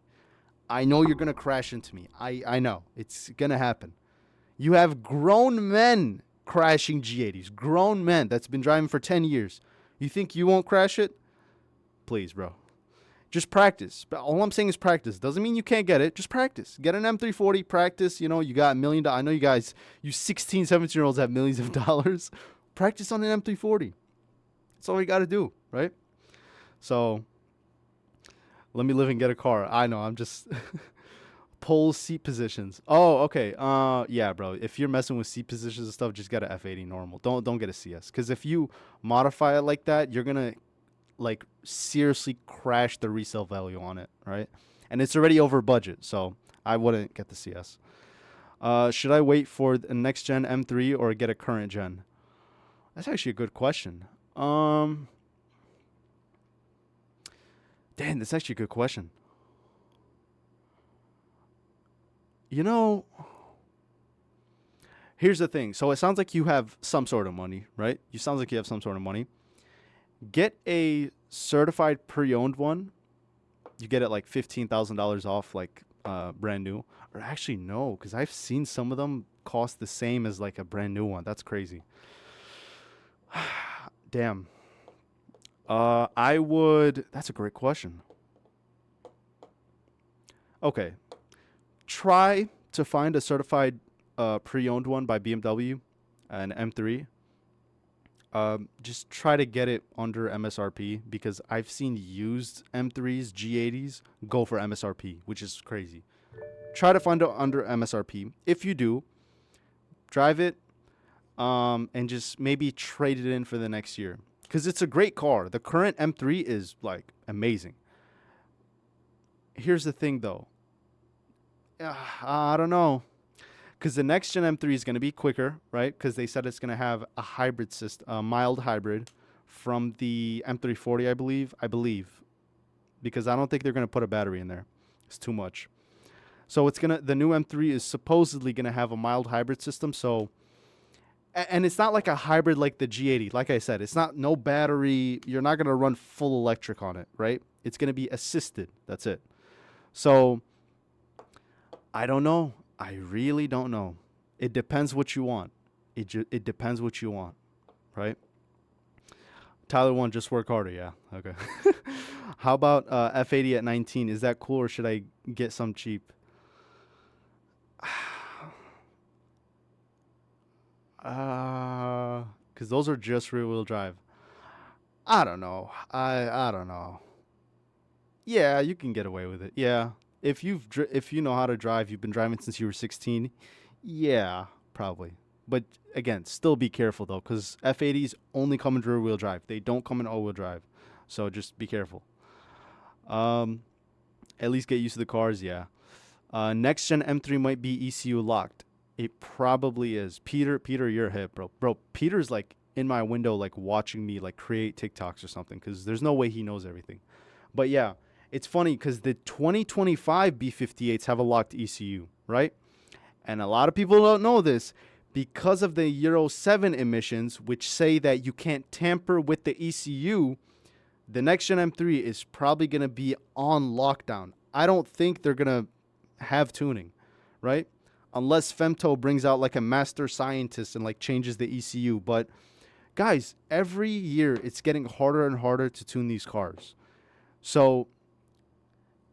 I know you're going to crash into me. I know. It's going to happen. You have grown men crashing G80s. Grown men that's been driving for 10 years. You think you won't crash it? Please, bro. Just practice. But all I'm saying is practice. Doesn't mean you can't get it. Just practice. Get an M340. Practice. You know, you got $1 million. I know you guys, you 16, 17-year-olds have millions of dollars. Practice on an M340. That's all you got to do, right? So, let me live and get a car. I know. I'm just... Pull seat positions. Oh, okay. Yeah, bro. If you're messing with seat positions and stuff, just get a F80 normal. Don't get a CS. Because if you modify it like that, you're gonna like seriously crash the resale value on it, right? And it's already over budget, so I wouldn't get the CS. Should I wait for the next gen M3 or get a current gen? That's actually a good question. Damn, that's actually a good question. You know, here's the thing. So it sounds like you have some sort of money, right? You sounds like you have some sort of money. Get a certified pre-owned one. You get it like $15,000 off, like brand new. Or actually, no, because I've seen some of them cost the same as like a brand new one. That's crazy. Damn. I would. That's a great question. Okay. Try to find a certified pre-owned one by BMW, an M3. Just try to get it under MSRP because I've seen used M3s, G80s go for MSRP, which is crazy. Try to find it under MSRP. If you do, drive it and just maybe trade it in for the next year because it's a great car. The current M3 is like amazing. Here's the thing though. I don't know. Because the next gen M3 is going to be quicker, right? Because they said it's going to have a hybrid system, a mild hybrid from the M340, I believe. Because I don't think they're going to put a battery in there. It's too much. So the new M3 is supposedly going to have a mild hybrid system. So, and it's not like a hybrid like the G80. Like I said, it's not no battery. You're not going to run full electric on it, right? It's going to be assisted. That's it. So, I don't know. I really don't know. It depends what you want. It depends what you want, right? Tyler 1, just work harder. Yeah. Okay. How about F80 at 19? Is that cool or should I get some cheap? Because those are just rear wheel drive. I don't know. I don't know. Yeah, you can get away with it. Yeah. If you know how to drive, you've been driving since you were 16. Yeah, probably. But again, still be careful though, because F80s only come in rear wheel drive. They don't come in all wheel drive, so just be careful. At least get used to the cars. Yeah. Next gen M3 might be ECU locked. It probably is. Peter, you're hip, bro. Bro, Peter's like in my window, like watching me like create TikToks or something, because there's no way he knows everything. But yeah. It's funny because the 2025 B58s have a locked ECU, right? And a lot of people don't know this because of the Euro 7 emissions, which say that you can't tamper with the ECU. The next gen M3 is probably going to be on lockdown. I don't think they're going to have tuning, right? unless Femto brings out like a master scientist and like changes the ECU. But guys, every year it's getting harder and harder to tune these cars. So,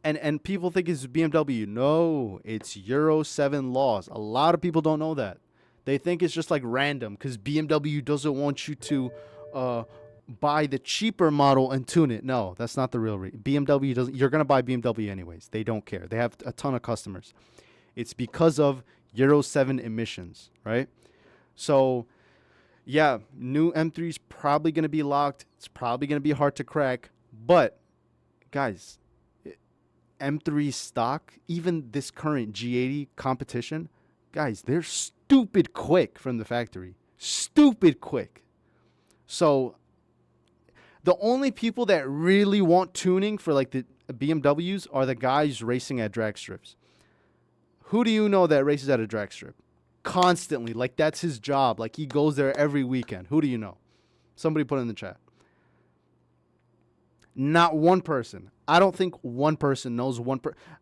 and people think it's BMW. No, it's Euro 7 laws. A lot of people don't know that. They think it's just like random because BMW doesn't want you to buy the cheaper model and tune it. No, that's not the real reason. BMW doesn't. You're gonna buy BMW anyways. They don't care. They have a ton of customers. It's because of Euro 7 emissions, right? So, yeah, new M3 is probably gonna be locked. It's probably gonna be hard to crack. But guys, M3 stock, even this current G80 competition, guys, they're stupid quick from the factory. Stupid quick. So the only people that really want tuning for like the BMWs are the guys racing at drag strips. Who do you know that races at a drag strip? Constantly. Like that's his job. Like he goes there every weekend. Who do you know? Somebody put it in the chat. Not one person. I don't think one person knows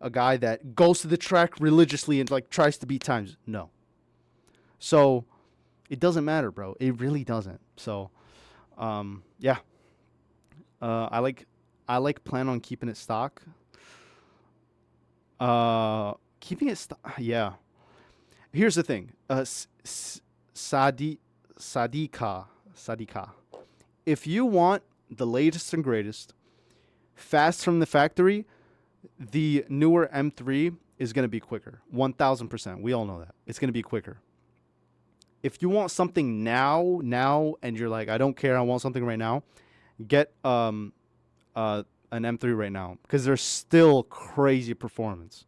a guy that goes to the track religiously and like tries to beat times. No. So it doesn't matter, bro. It really doesn't. So, yeah. I plan on keeping it stock. Keeping it stock. Yeah. Here's the thing. Sadika. If you want the latest and greatest, fast from the factory, the newer M3 is going to be quicker. 1,000%. We all know that. It's going to be quicker. If you want something now, and you're like, I don't care, I want something right now, get an M3 right now because there's still crazy performance.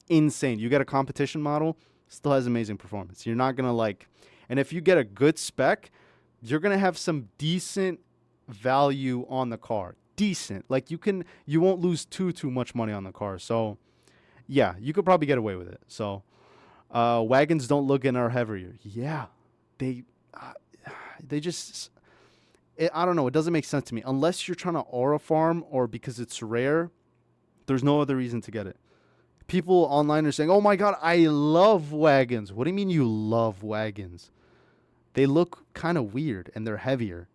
Insane. You get a competition model, still has amazing performance. You're not going to like, and if you get a good spec, you're going to have some decent value on the car. Decent. Like you won't lose too much money on the car. So yeah, you could probably get away with it. So wagons don't look and are heavier. Yeah, they just, I don't know. It doesn't make sense to me unless you're trying to aura farm or because it's rare. There's no other reason to get it. People online are saying, "Oh my god, I love wagons." What do you mean you love wagons? They look kind of weird and they're heavier.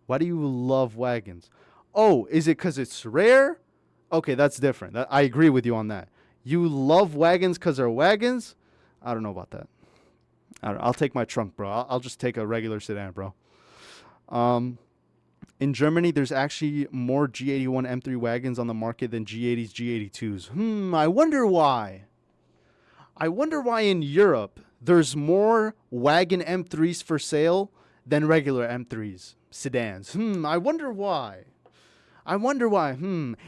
Why do you love wagons? Oh, is it because it's rare? Okay, that's different. I agree with you on that. You love wagons because they're wagons? I don't know about that. I'll take my trunk, bro. I'll just take a regular sedan, bro. In Germany, there's actually more G81 M3 wagons on the market than G80s, G82s. I wonder why. I wonder why in Europe there's more wagon M3s for sale than regular M3s, sedans. I wonder why.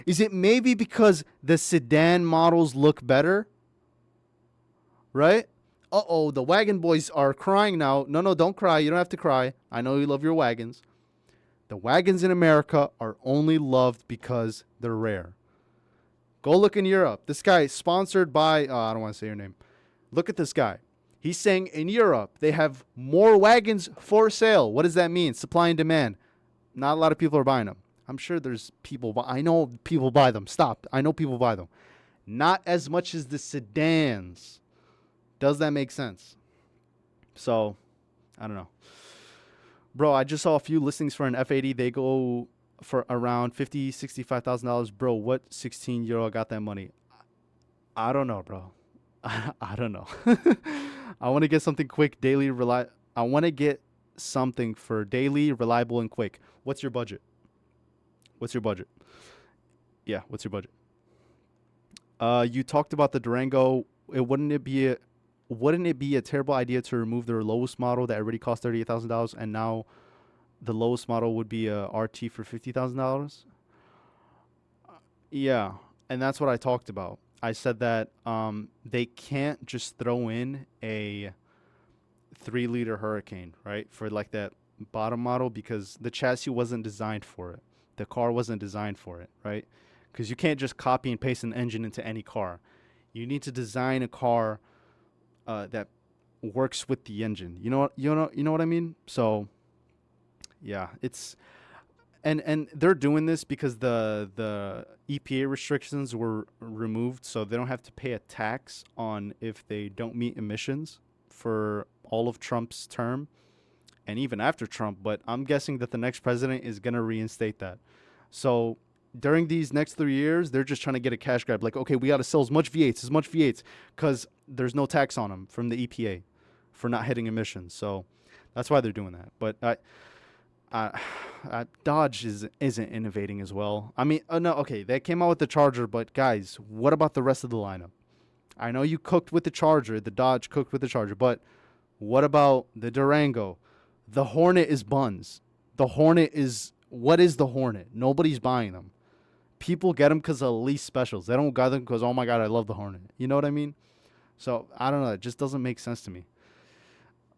Is it maybe because the sedan models look better? Right? Uh-oh, the wagon boys are crying now. No, don't cry. You don't have to cry. I know you love your wagons. The wagons in America are only loved because they're rare. Go look in Europe. This guy is sponsored by, I don't want to say your name. Look at this guy. He's saying in Europe, they have more wagons for sale. What does that mean? Supply and demand. Not a lot of people are buying them. I'm sure there's people. I know people buy them. Stop. I know people buy them. Not as much as the sedans. Does that make sense? So, I don't know. Bro, I just saw a few listings for an F80. They go for around $50,000, $65,000. Bro, what 16-year-old got that money? I don't know, bro. I don't know. I want to get something quick, daily, I want to get something for daily, reliable, and quick. What's your budget? Yeah, what's your budget? You talked about the Durango. Wouldn't it be a terrible idea to remove their lowest model that already cost $38,000 and now the lowest model would be a RT for $50,000? Yeah, and that's what I talked about. I said that they can't just throw in a 3-liter Hurricane, right, for like that bottom model because the chassis wasn't designed for it. The car wasn't designed for it, right? Because you can't just copy and paste an engine into any car. You need to design a car that works with the engine. You know what I mean? So, yeah, and they're doing this because the EPA restrictions were removed, so they don't have to pay a tax on if they don't meet emissions for all of Trump's term and even after Trump. But I'm guessing that the next president is gonna reinstate that. So during these next 3 years, they're just trying to get a cash grab. Like, okay, we got to sell as much V8s, because there's no tax on them from the EPA for not hitting emissions. So that's why they're doing that. But Dodge isn't innovating as well. I mean, no, okay, they came out with the Charger, but guys, what about the rest of the lineup? I know you cooked with the Charger, the Dodge cooked with the Charger, but what about the Durango? The Hornet is buns. The Hornet is, what is the Hornet? Nobody's buying them. People get them because of lease specials. They don't get them because, oh my God, I love the Hornet. You know what I mean? So I don't know. It just doesn't make sense to me.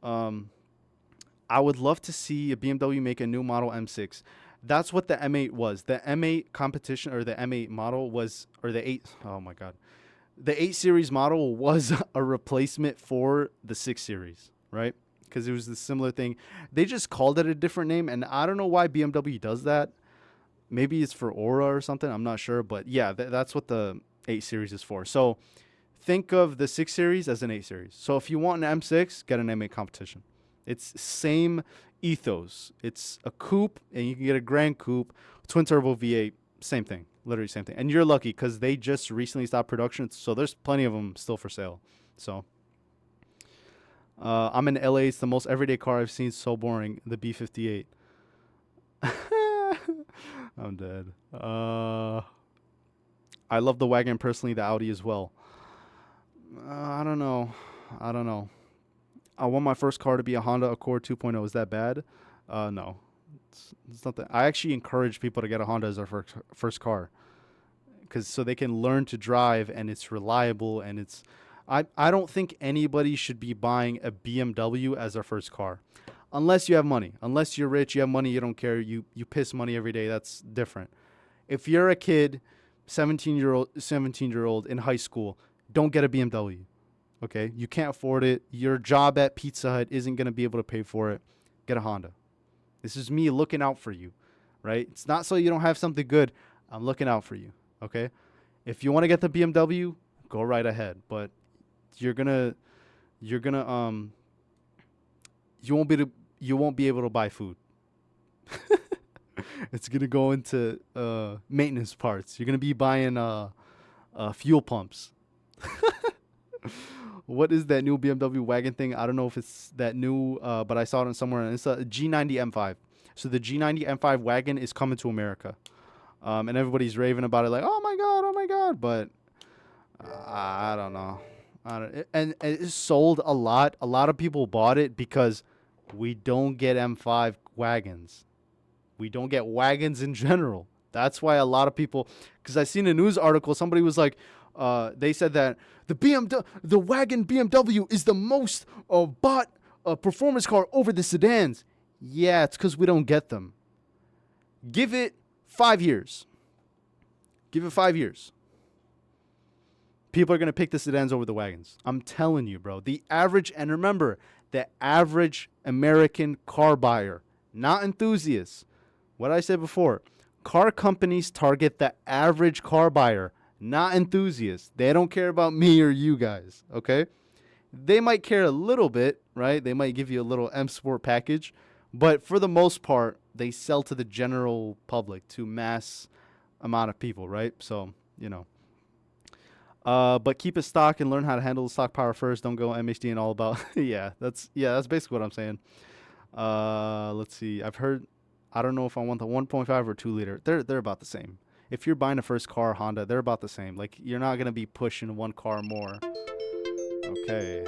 I would love to see a BMW make a new model M6. That's what the M8 was. The M8 competition, or the M8 model was, or the 8, oh my God. The 8 Series model was a replacement for the 6 Series, right? Because it was the similar thing. They just called it a different name, and I don't know why BMW does that. Maybe it's for Aura or something. I'm not sure. But yeah, that's what the 8 Series is for. So think of the 6 Series as an 8 Series. So if you want an M6, get an M8 competition. It's same ethos. It's a coupe, and you can get a Grand Coupe, twin turbo V8, same thing, literally same thing. And you're lucky because they just recently stopped production, so there's plenty of them still for sale. So I'm in LA. It's the most everyday car I've seen. So boring. The B58. I'm dead. I love the wagon personally. The Audi as well. I don't know. I want my first car to be a Honda Accord 2.0. Is that bad? No. It's not that. I actually encourage people to get a Honda as their first car, because so they can learn to drive, and it's reliable, and it's. I don't think anybody should be buying a BMW as their first car, unless you have money. Unless you're rich, you have money, you don't care. You piss money every day. That's different. If you're a kid, 17-year-old in high school, don't get a BMW. Okay, you can't afford it. Your job at Pizza Hut isn't going to be able to pay for it. Get a Honda. This is me looking out for you, right? It's not so you don't have something good. I'm looking out for you, okay? If you want to get the BMW, go right ahead. But you won't be able to buy food. It's gonna go into maintenance parts. You're gonna be buying fuel pumps. What is that new BMW wagon thing? I don't know if it's that new, but I saw it somewhere. It's a G90 M5. So the G90 M5 wagon is coming to America, and everybody's raving about it, like, oh my god. But I don't know. And it's sold a lot. A lot of people bought it because we don't get M5 wagons. We don't get wagons in general. That's why a lot of people. Because I seen a news article. Somebody was like, they said that the wagon BMW is the most bought performance car over the sedans. Yeah, it's because we don't get them. Give it 5 years. Give it 5 years. People are going to pick the sedans over the wagons. I'm telling you, bro. The average, and remember, the average American car buyer, not enthusiasts. What I said before, car companies target the average car buyer, not enthusiasts. They don't care about me or you guys, okay? They might care a little bit, right? They might give you a little M Sport package, but for the most part, they sell to the general public, to mass amount of people, right? So, you know. But keep it stock and learn how to handle the stock power first. Don't go MHD and all about. That's basically what I'm saying. Let's see. I don't know if I want the 1.5 or 2 liter. They're about the same. If you're buying a first car Honda, they're about the same. Like, you're not gonna be pushing one car more. Okay.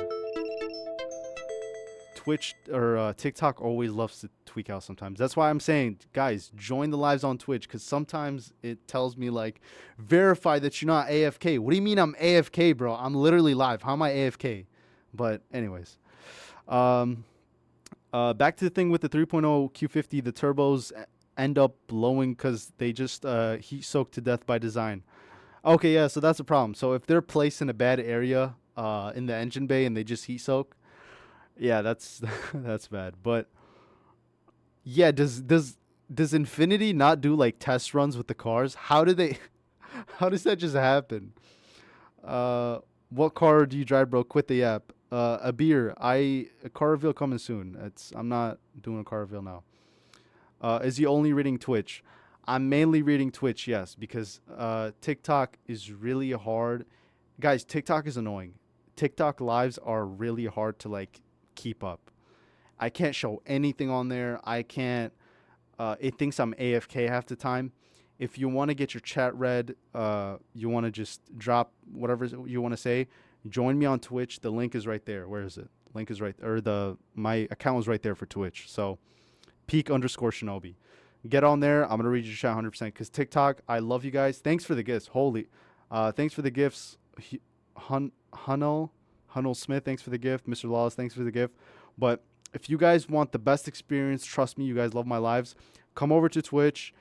Twitch or TikTok always loves to tweak out sometimes. That's why I'm saying, guys, join the lives on Twitch, because sometimes it tells me, like, verify that you're not AFK. What do you mean I'm AFK, bro? I'm literally live. How am I AFK? But anyways, back to the thing with the 3.0 Q50. The turbos end up blowing because they just heat soaked to death by design. Okay, yeah, so that's a problem. So if they're placed in a bad area in the engine bay and they just heat soak, yeah, that's that's bad. But yeah, does does Infinity not do like test runs with the cars? How do they? How does that just happen? Uh, what car do you drive, bro? Quit the app. A beer. A car reveal coming soon. I'm not doing a car reveal now. Is he only reading Twitch? I'm mainly reading Twitch, yes, because TikTok is really hard. Guys, TikTok is annoying. TikTok lives are really hard to like keep up. I can't show anything on there. I can't. It thinks I'm AFK half the time. If you want to get your chat read, you want to just drop whatever you want to say. Join me on Twitch. The link is right there. Where is it? Link is right, or my account is right there for Twitch. So peak_Shinobi. Get on there. I'm gonna read your chat 100% because TikTok. I love you guys. Thanks for the gifts. Holy, thanks for the gifts. Hunnell Smith. Thanks for the gift. Mr. Lawless. Thanks for the gift. But if you guys want the best experience, trust me, you guys love my lives. Come over to Twitch.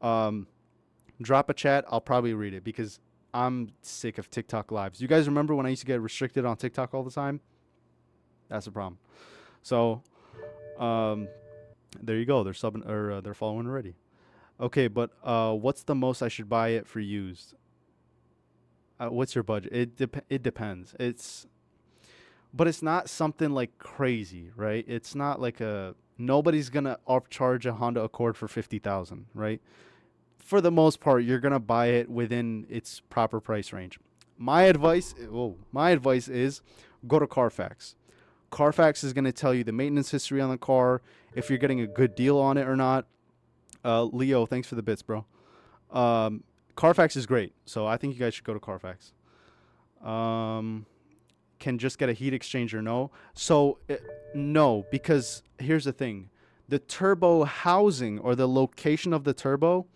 Drop a chat. I'll probably read it because I'm sick of TikTok lives. You guys remember when I used to get restricted on TikTok all the time? That's the problem. So, there you go. They're subbing or they're following already. Okay, but what's the most I should buy it for used? What's your budget? It depends. But it's not something like crazy, right? It's not like nobody's gonna upcharge a Honda Accord for 50,000, right? For the most part, you're gonna buy it within its proper price range. My advice is go to Carfax. Carfax is gonna tell you the maintenance history on the car, if you're getting a good deal on it or not. Leo, thanks for the bits, bro. Carfax is great, so I think you guys should go to Carfax. Can just get a heat exchanger? No. So no, because here's the thing: the turbo housing or the location of the turbo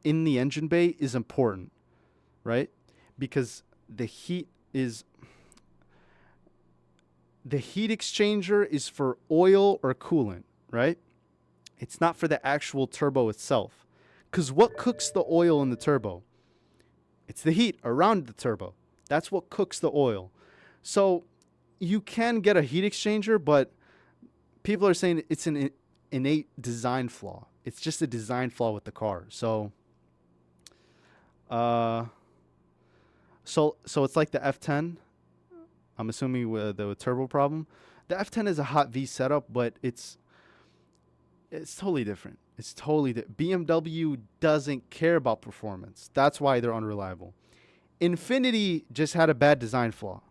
in the engine bay is important, right? Because the heat exchanger is for oil or coolant, right? It's not for the actual turbo itself. Because what cooks the oil in the turbo? It's the heat around the turbo. That's what cooks the oil. So you can get a heat exchanger, but people are saying it's an innate design flaw. It's just a design flaw with the car. So it's like the F10. I'm assuming with the turbo problem. The F10 is a hot V setup, but it's totally different. It's totally BMW doesn't care about performance. That's why they're unreliable. Infinity just had a bad design flaw.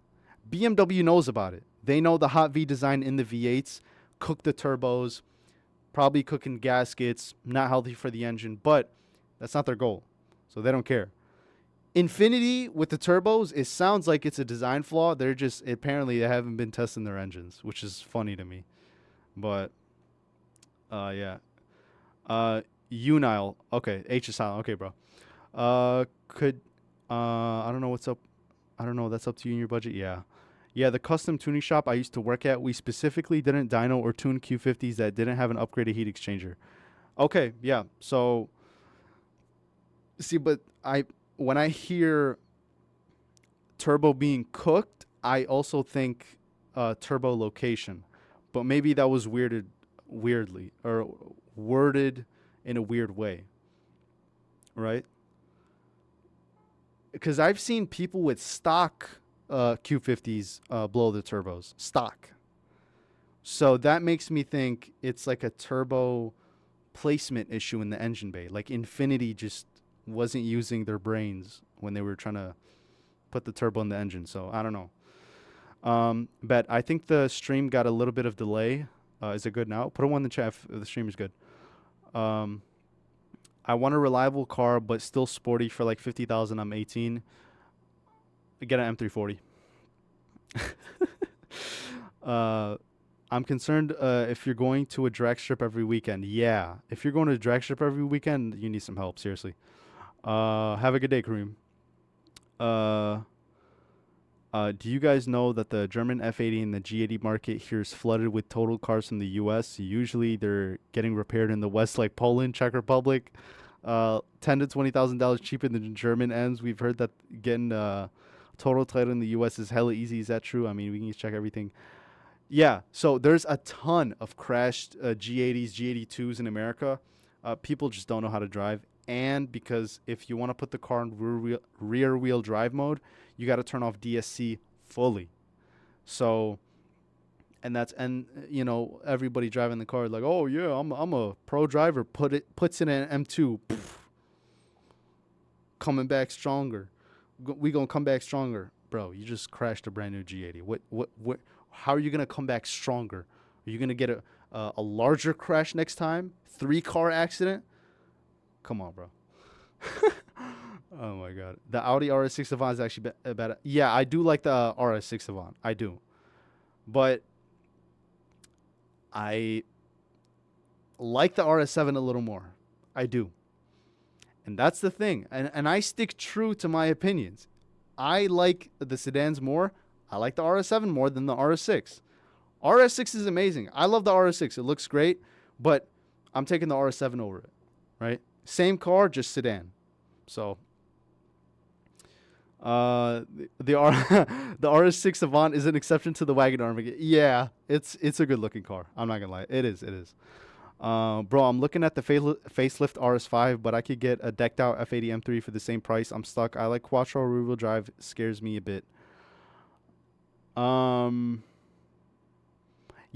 BMW knows about it. They know the hot V design in the V8s, cook the turbos, probably cooking gaskets, not healthy for the engine, but that's not their goal. So they don't care. Infinity with the turbos, it sounds like it's a design flaw. They're just, apparently they haven't been testing their engines, which is funny to me. But yeah. Unile. Okay, H is silent. Okay, bro. I don't know what's up. I don't know. That's up to you and your budget. Yeah. Yeah, the custom tuning shop I used to work at, we specifically didn't dyno or tune Q50s that didn't have an upgraded heat exchanger. Okay, yeah. So, see, but when I hear turbo being cooked, I also think turbo location. But maybe that was weirdly or worded in a weird way, right? Because I've seen people with stock Q50s blow the turbos. Stock. So that makes me think it's like a turbo placement issue in the engine bay. Like Infinity just wasn't using their brains when they were trying to put the turbo in the engine. So I don't know. But I think the stream got a little bit of delay. Is it good now? Put a one in the chat if the stream is good. I want a reliable car, but still sporty for like 50,000. I'm 18. Get an M340. I'm concerned if you're going to a drag strip every weekend. Yeah, if you're going to a drag strip every weekend, you need some help. Seriously. Have a good day, Kareem. Do you guys know that the German F80 and the G80 market here is flooded with total cars from the U.S.? Usually they're getting repaired in the West, like Poland, Czech Republic. $10,000 to $20,000 cheaper than the German ends. We've heard that getting total title in the U.S. is hella easy. Is that true? I mean, we can just check everything. Yeah, so there's a ton of crashed G80s, G82s in America. People just don't know how to drive, and because if you want to put the car in rear wheel drive mode, you got to turn off DSC fully. So, and you know, everybody driving the car like, oh yeah, I'm a pro driver. Puts it in M2, coming back stronger. We gonna come back stronger, bro. You just crashed a brand new G80. What? How are you gonna come back stronger? Are you gonna get a larger crash next time? 3-car accident? Come on, bro. Oh my god, the Audi RS6 Avant is actually better. Yeah, I do like the RS6 Avant. I do, but I like the RS7 a little more. I do. And that's the thing. And I stick true to my opinions. I like the sedans more. I like the RS7 more than the RS6. RS6 is amazing. I love the RS6. It looks great, but I'm taking the RS7 over it, right? Same car, just sedan. So the RS6 Avant is an exception to the Wagon R. Yeah, it's a good looking car. I'm not gonna lie. It is. Bro, I'm looking at the facelift RS5, but I could get a decked out F80 M3 for the same price. I'm stuck. I like Quattro rear-wheel drive. Scares me a bit.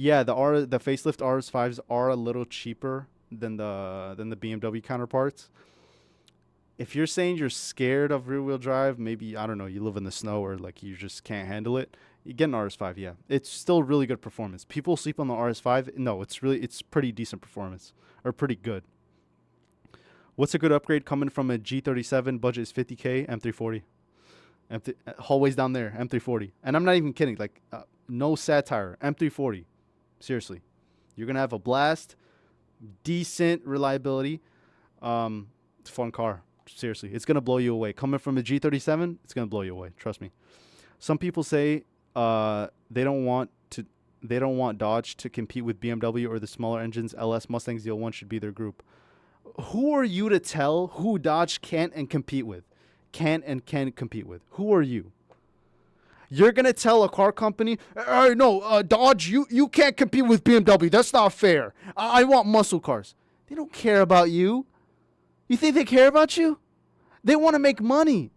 Yeah, the facelift RS5s are a little cheaper than the BMW counterparts. If you're saying you're scared of rear-wheel drive, maybe, I don't know, you live in the snow or like you just can't handle it, you get an RS5, yeah. It's still really good performance. People sleep on the RS5. No, it's pretty decent performance, or pretty good. What's a good upgrade coming from a G37? Budget is 50K, M340. Hallways down there, M340. And I'm not even kidding. Like, no satire. M340. Seriously. You're going to have a blast. Decent reliability. It's a fun car. Seriously. It's going to blow you away. Coming from a G37, it's going to blow you away. Trust me. Some people say they don't want Dodge to compete with BMW or the smaller engines. LS, Mustang, ZL1 should be their group. Who are you to tell who Dodge can compete with? Can compete with? Who are you? You're gonna tell a car company, no, Dodge, you can't compete with BMW. That's not fair. I want muscle cars. They don't care about you. You think they care about you? They want to make money.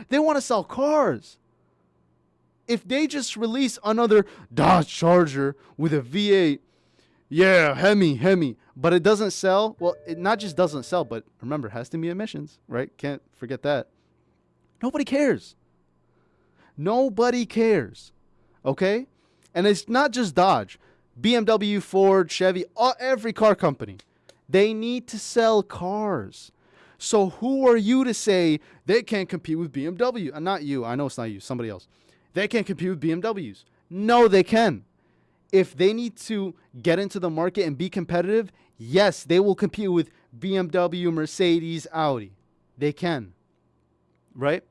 They want to sell cars. If they just release another Dodge Charger with a V8, yeah, Hemi, but it doesn't sell, well, it not just doesn't sell, but remember, it has to be emissions, right? Can't forget that. Nobody cares. Nobody cares, okay? And it's not just Dodge. BMW, Ford, Chevy, every car company. They need to sell cars. So who are you to say they can't compete with BMW? Not you. I know it's not you. Somebody else. They can't compete with BMWs. No, they can. If they need to get into the market and be competitive, yes, they will compete with BMW, Mercedes, Audi. They can. Right?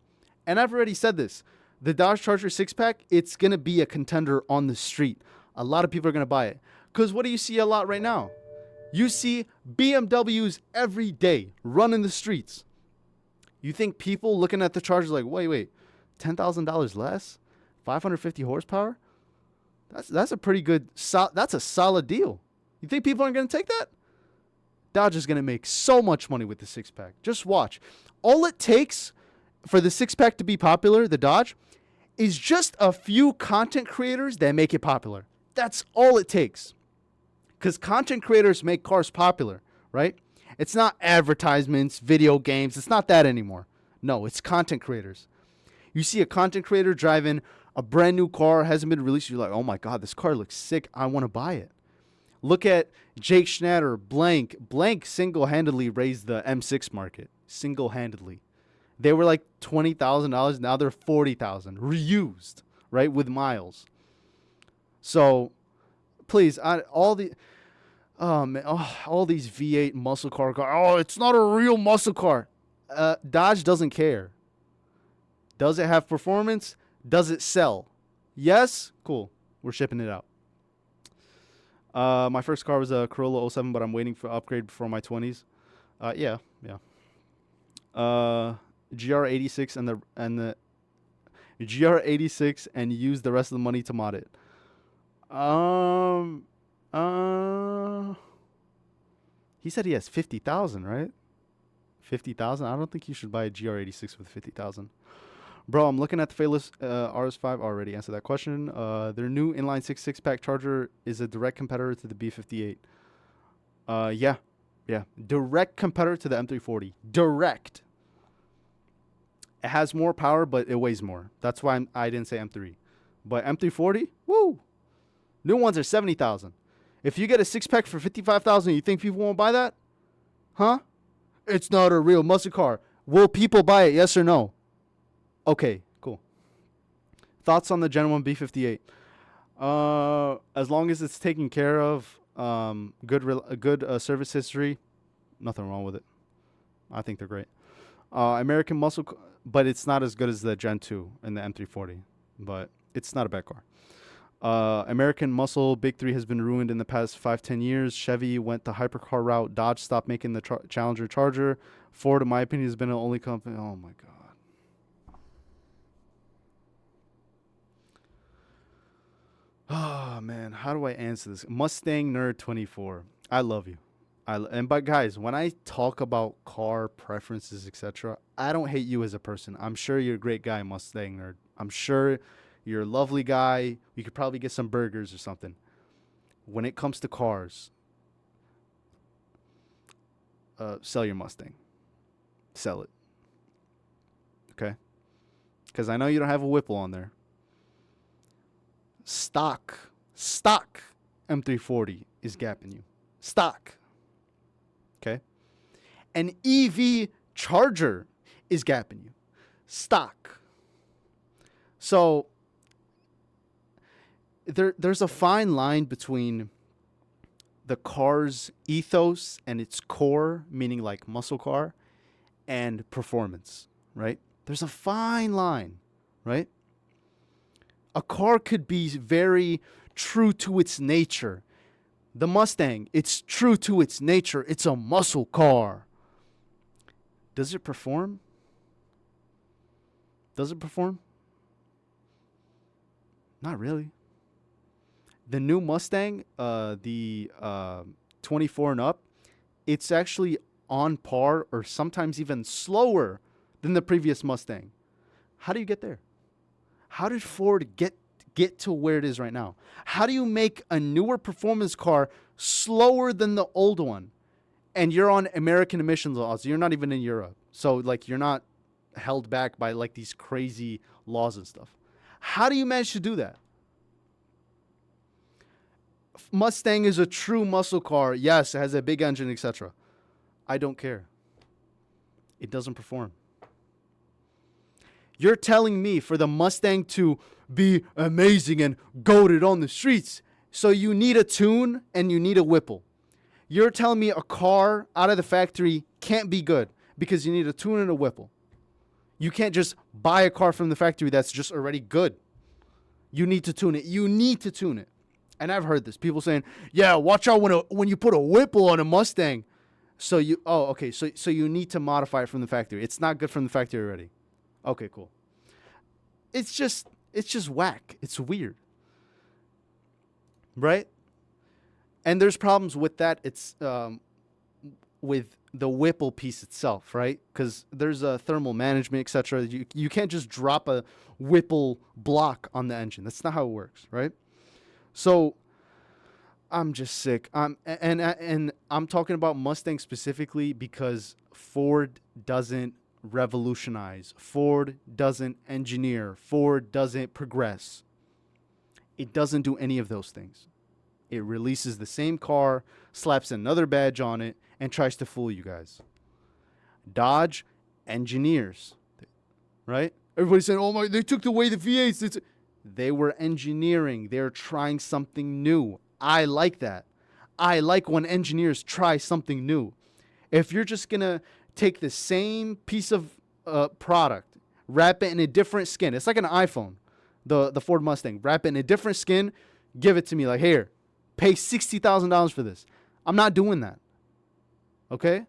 And I've already said this. The Dodge Charger 6-pack, it's going to be a contender on the street. A lot of people are going to buy it. Because what do you see a lot right now? You see BMWs every day running the streets. You think people looking at the Chargers like, wait, $10,000 less? 550 horsepower? That's a pretty good, that's a solid deal. You think people aren't going to take that? Dodge is going to make so much money with the 6-pack. Just watch. All it takes for the 6-pack to be popular, the Dodge, is just a few content creators that make it popular. That's all it takes. Because content creators make cars popular, right? It's not advertisements, video games. It's not that anymore. No, it's content creators. You see a content creator driving a brand new car, hasn't been released. You're like, oh my God, this car looks sick. I want to buy it. Look at Jake Schnatter, Blank. Blank single-handedly raised the M6 market. Single-handedly. They were like $20,000. Now they're $40,000. Reused, right? With miles. So, please, all these V8 muscle car. Oh, it's not a real muscle car. Dodge doesn't care. Does it have performance? Does it sell? Yes? Cool. We're shipping it out. My first car was a Corolla 07, but I'm waiting for upgrade before my 20s. Yeah. GR86 and the GR86 and use the rest of the money to mod it. He said he has 50,000, right? 50,000. I don't think you should buy a GR86 with 50,000. Bro, I'm looking at the Payless RS5. Already answered that question. Their new inline six-pack charger is a direct competitor to the B58. Yeah. Direct competitor to the M340. Direct. It has more power, but it weighs more. That's why I didn't say M3. But M340, woo. New ones are 70,000. If you get a six-pack for 55,000, you think people won't buy that? Huh? It's not a real muscle car. Will people buy it? Yes or no? Okay, cool. Thoughts on the Gen 1 B58? As long as it's taken care of, good service history, nothing wrong with it. I think they're great. American Muscle, but it's not as good as the Gen 2 and the M340, but it's not a bad car. American Muscle Big 3 has been ruined in the past 5-10 years. Chevy went the hypercar route. Dodge stopped making the Challenger Charger. Ford, in my opinion, has been the only company. Oh, my God. Oh, man. How do I answer this? Mustang Nerd 24. I love you. But guys, when I talk about car preferences, etc., I don't hate you as a person. I'm sure you're a great guy, Mustang Nerd. I'm sure you're a lovely guy. We could probably get some burgers or something. When it comes to cars, sell your Mustang. Sell it. Okay? Because I know you don't have a Whipple on there. Stock M340 is gapping you. Stock. Okay? An EV charger is gapping you. Stock. So there's a fine line between the car's ethos and its core, meaning like muscle car, and performance, right? There's a fine line, right? A car could be very true to its nature. The Mustang, it's true to its nature. It's a muscle car. Does it perform? Does it perform? Not really. The new Mustang, the 24 and up, it's actually on par or sometimes even slower than the previous Mustang. How do you get there? How did Ford get to where it is right now? How do you make a newer performance car slower than the old one? And you're on American emissions laws. You're not even in Europe. So like you're not held back by like these crazy laws and stuff. How do you manage to do that? Mustang is a true muscle car. Yes, it has a big engine, etc. I don't care. It doesn't perform. You're telling me for the Mustang to be amazing and goated on the streets, so you need a tune and you need a Whipple. You're telling me a car out of the factory can't be good because you need a tune and a Whipple. You can't just buy a car from the factory that's just already good. You need to tune it. You need to tune it. And I've heard this. People saying, yeah, watch out when you put a Whipple on a Mustang. So you need to modify it from the factory. It's not good from the factory already. Okay, cool. It's just whack. It's weird. Right? And there's problems with that. It's with the Whipple piece itself, right? Because there's a thermal management, etc. You can't just drop a Whipple block on the engine. That's not how it works, right? So I'm just sick. And I'm talking about Mustang specifically because Ford doesn't revolutionize. Ford doesn't engineer. Ford doesn't progress. It doesn't do any of those things. It releases the same car, slaps another badge on it, and tries to fool you guys. Dodge engineers, right? Everybody's saying, oh my, they took away the V8s. They were engineering. They're trying something new. I like that. I like when engineers try something new. If you're just going to take the same piece of product, wrap it in a different skin. It's like an iPhone, the Ford Mustang. Wrap it in a different skin, give it to me like, here, pay $60,000 for this. I'm not doing that. Okay?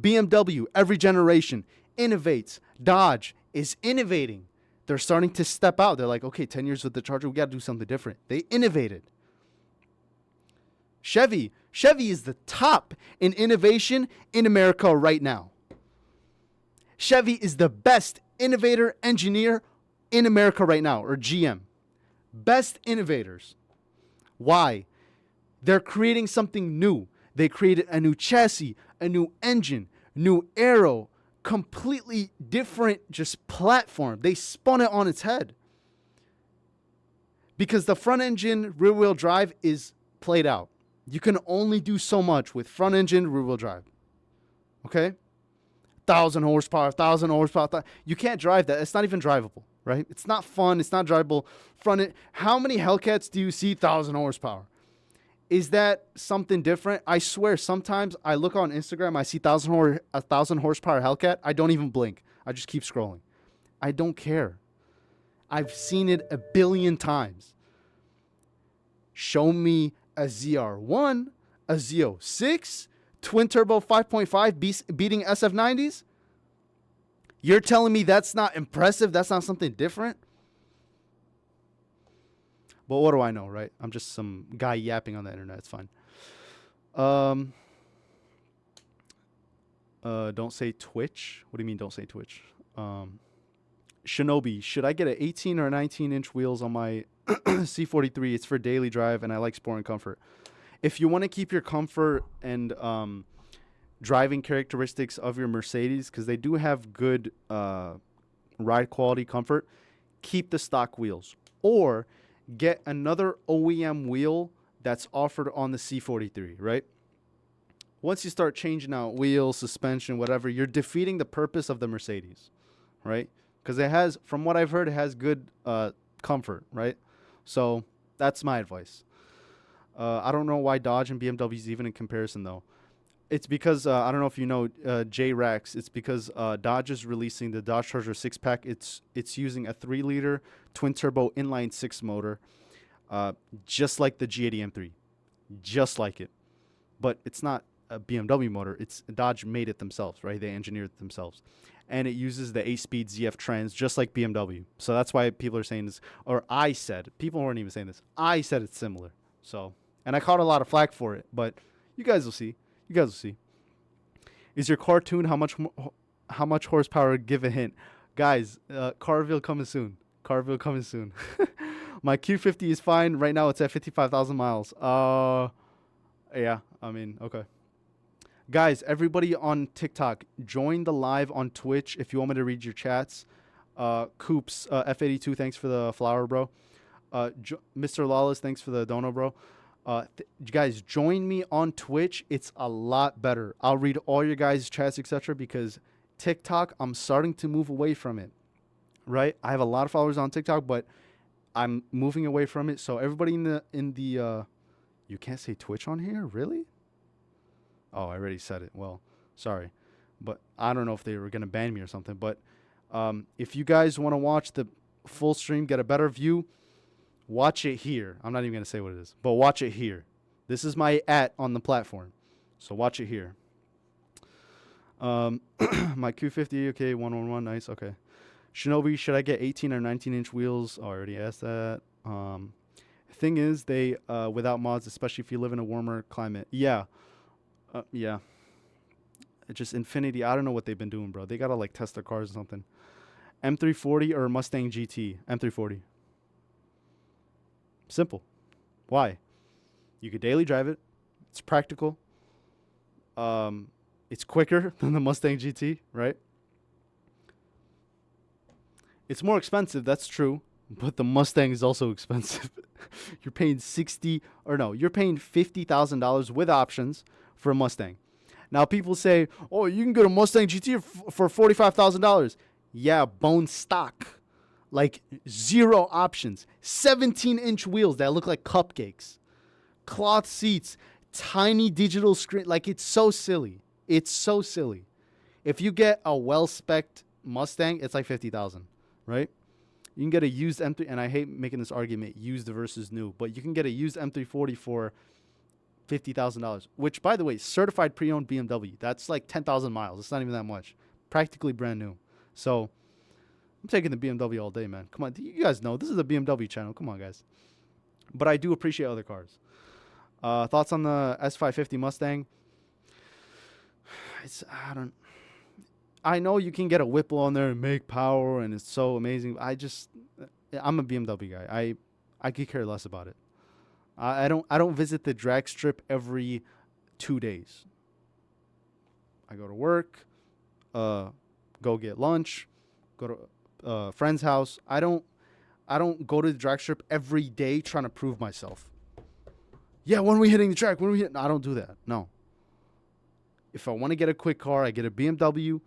BMW, every generation, innovates. Dodge is innovating. They're starting to step out. They're like, okay, 10 years with the Charger, we got to do something different. They innovated. Chevy is the top in innovation in America right now. Chevy is the best innovator engineer in America right now, or GM. Best innovators. Why? They're creating something new. They created a new chassis, a new engine, new aero, completely different just platform. They spun it on its head. Because the front engine rear wheel drive is played out. You can only do so much with front engine rear wheel drive. Okay? 1,000 horsepower, 1,000 horsepower. You can't drive that. It's not even drivable, right? It's not fun. It's not drivable. How many Hellcats do you see 1,000 horsepower? Is that something different? I swear, sometimes I look on Instagram, I see 1,000 horsepower Hellcat. I don't even blink. I just keep scrolling. I don't care. I've seen it a billion times. Show me a ZR1, a Z06, twin turbo 5.5 beating SF90s. You're telling me that's not impressive? That's not something different? But what do I know, right? I'm just some guy yapping on the internet. It's fine. Don't say Twitch. What do you mean don't say Twitch? Shinobi, should I get an 18 or 19-inch wheels on my C43? It's for daily drive, and I like sport and comfort. If you want to keep your comfort and driving characteristics of your Mercedes, because they do have good ride quality comfort, keep the stock wheels. Or get another OEM wheel that's offered on the C43, right? Once you start changing out wheels, suspension, whatever, you're defeating the purpose of the Mercedes, right? Because it has, from what I've heard, it has good comfort, right? So that's my advice. I don't know why Dodge and BMW is even in comparison, though. It's because, I don't know if you know J-Rex. It's because Dodge is releasing the Dodge Charger 6-pack. It's using a 3-liter twin-turbo inline-6 motor, just like the G80 M3. Just like it. But it's not a BMW motor. Dodge made it themselves, right? They engineered it themselves. And it uses the 8-speed ZF trans, just like BMW. So that's why people are saying this. Or I said. People weren't even saying this. I said it's similar. So, and I caught a lot of flack for it. But you guys will see. You guys will see. Is your car tuned? How much horsepower? Give a hint. Guys, car reveal coming soon. Car reveal coming soon. My Q50 is fine. Right now it's at 55,000 miles. Yeah, I mean, okay. Guys, everybody on TikTok, join the live on Twitch if you want me to read your chats. Coops, F82, thanks for the flower, bro. Mr. Lawless, thanks for the dono, bro. Guys, join me on Twitch. It's a lot better. I'll read all your guys' chats, etc. Because TikTok, I'm starting to move away from it. Right? I have a lot of followers on TikTok, but I'm moving away from it. So everybody in the you can't say Twitch on here, really? Oh, I already said it. Well, sorry, but I don't know if they were gonna ban me or something. But if you guys want to watch the full stream, get a better view. Watch it here. I'm not even going to say what it is, but watch it here. This is my on the platform. So watch it here. My Q50, okay, 111, nice, okay. Shinobi, should I get 18 or 19-inch wheels? Oh, I already asked that. Thing is, they, without mods, especially if you live in a warmer climate. Yeah. Yeah. Just Infinity, I don't know what they've been doing, bro. They got to, like, test their cars or something. M340 or Mustang GT? M340. Simple. Why? You could daily drive it. It's practical. It's quicker than the Mustang GT, right? It's more expensive, that's true, but the Mustang is also expensive. You're paying you're paying $50,000 with options for a Mustang. Now people say, "Oh, you can get a Mustang GT for $45,000." Yeah, bone stock. Like, zero options. 17-inch wheels that look like cupcakes. Cloth seats. Tiny digital screen. Like, it's so silly. It's so silly. If you get a well-spec'd Mustang, it's like $50,000, right? You can get a used M3, and I hate making this argument, used versus new, but you can get a used M340 for $50,000, which, by the way, certified pre-owned BMW. That's like 10,000 miles. It's not even that much. Practically brand new. So I'm taking the BMW all day, man. Come on. You guys know this is a BMW channel. Come on, guys. But I do appreciate other cars. Thoughts on the S550 Mustang? It's I don't. I know you can get a Whipple on there and make power, and it's so amazing. I'm a BMW guy. I could care less about it. I don't visit the drag strip every 2 days. I go to work, uh, go get lunch, go to friend's house. I don't go to the drag strip every day trying to prove myself. Yeah, when are we hitting the track? When are we hitting? I don't do that. No. If I want to get a quick car, I get a BMW.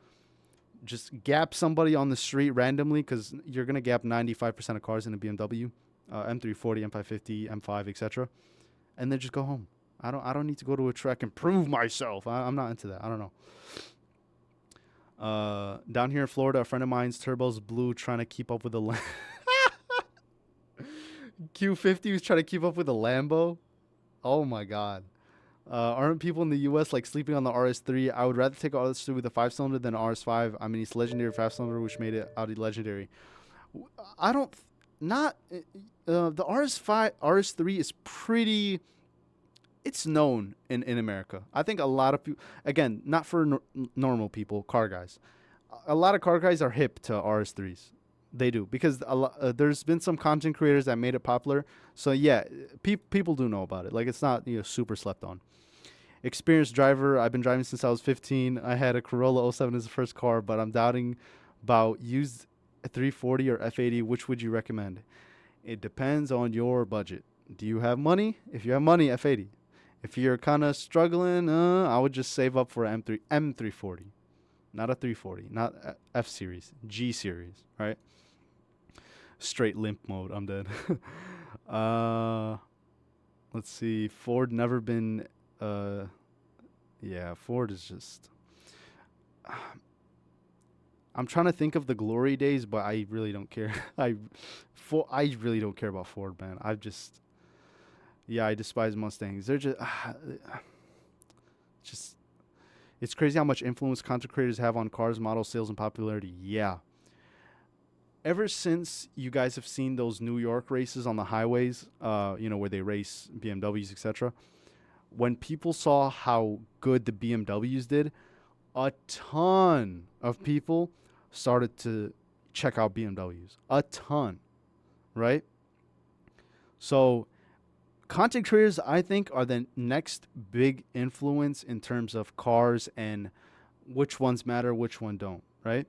Just gap somebody on the street randomly because you're gonna gap 95% of cars in a BMW, M340, M550, M5, etc. And then just go home. I don't need to go to a track and prove myself. I'm not into that. I don't know. Down here in Florida, a friend of mine's turbo's blue, trying to keep up with the Q50 was trying to keep up with the Lambo. Oh my god. Aren't people in the U.S. like sleeping on the RS3? I would rather take a RS3 with a 5-cylinder than a RS5. I mean, it's legendary 5-cylinder, which made it Audi legendary. I don't, not, the RS5, RS3 is pretty, it's known in America. I think a lot of people, again, not for normal people, car guys. A lot of car guys are hip to RS3s. They do because there's been some content creators that made it popular. So yeah, people do know about it. Like it's not super slept on. Experienced driver. I've been driving since I was 15. I had a Corolla '07 as the first car, but I'm doubting about used 340 or F80. Which would you recommend? It depends on your budget. Do you have money? If you have money, F80. If you're kind of struggling, I would just save up for M340, not a 340, not F series, G series, right? Straight limp mode. I'm dead. Let's see. Ford never been. Yeah, Ford is just. I'm trying to think of the glory days, but I really don't care. I really don't care about Ford, man. I despise Mustangs. They're just, it's crazy how much influence content creators have on cars, models, sales, and popularity. Yeah. Ever since you guys have seen those New York races on the highways, where they race BMWs, etc., when people saw how good the BMWs did, a ton of people started to check out BMWs. A ton, right? So content creators, I think, are the next big influence in terms of cars and which ones matter, which one don't, right?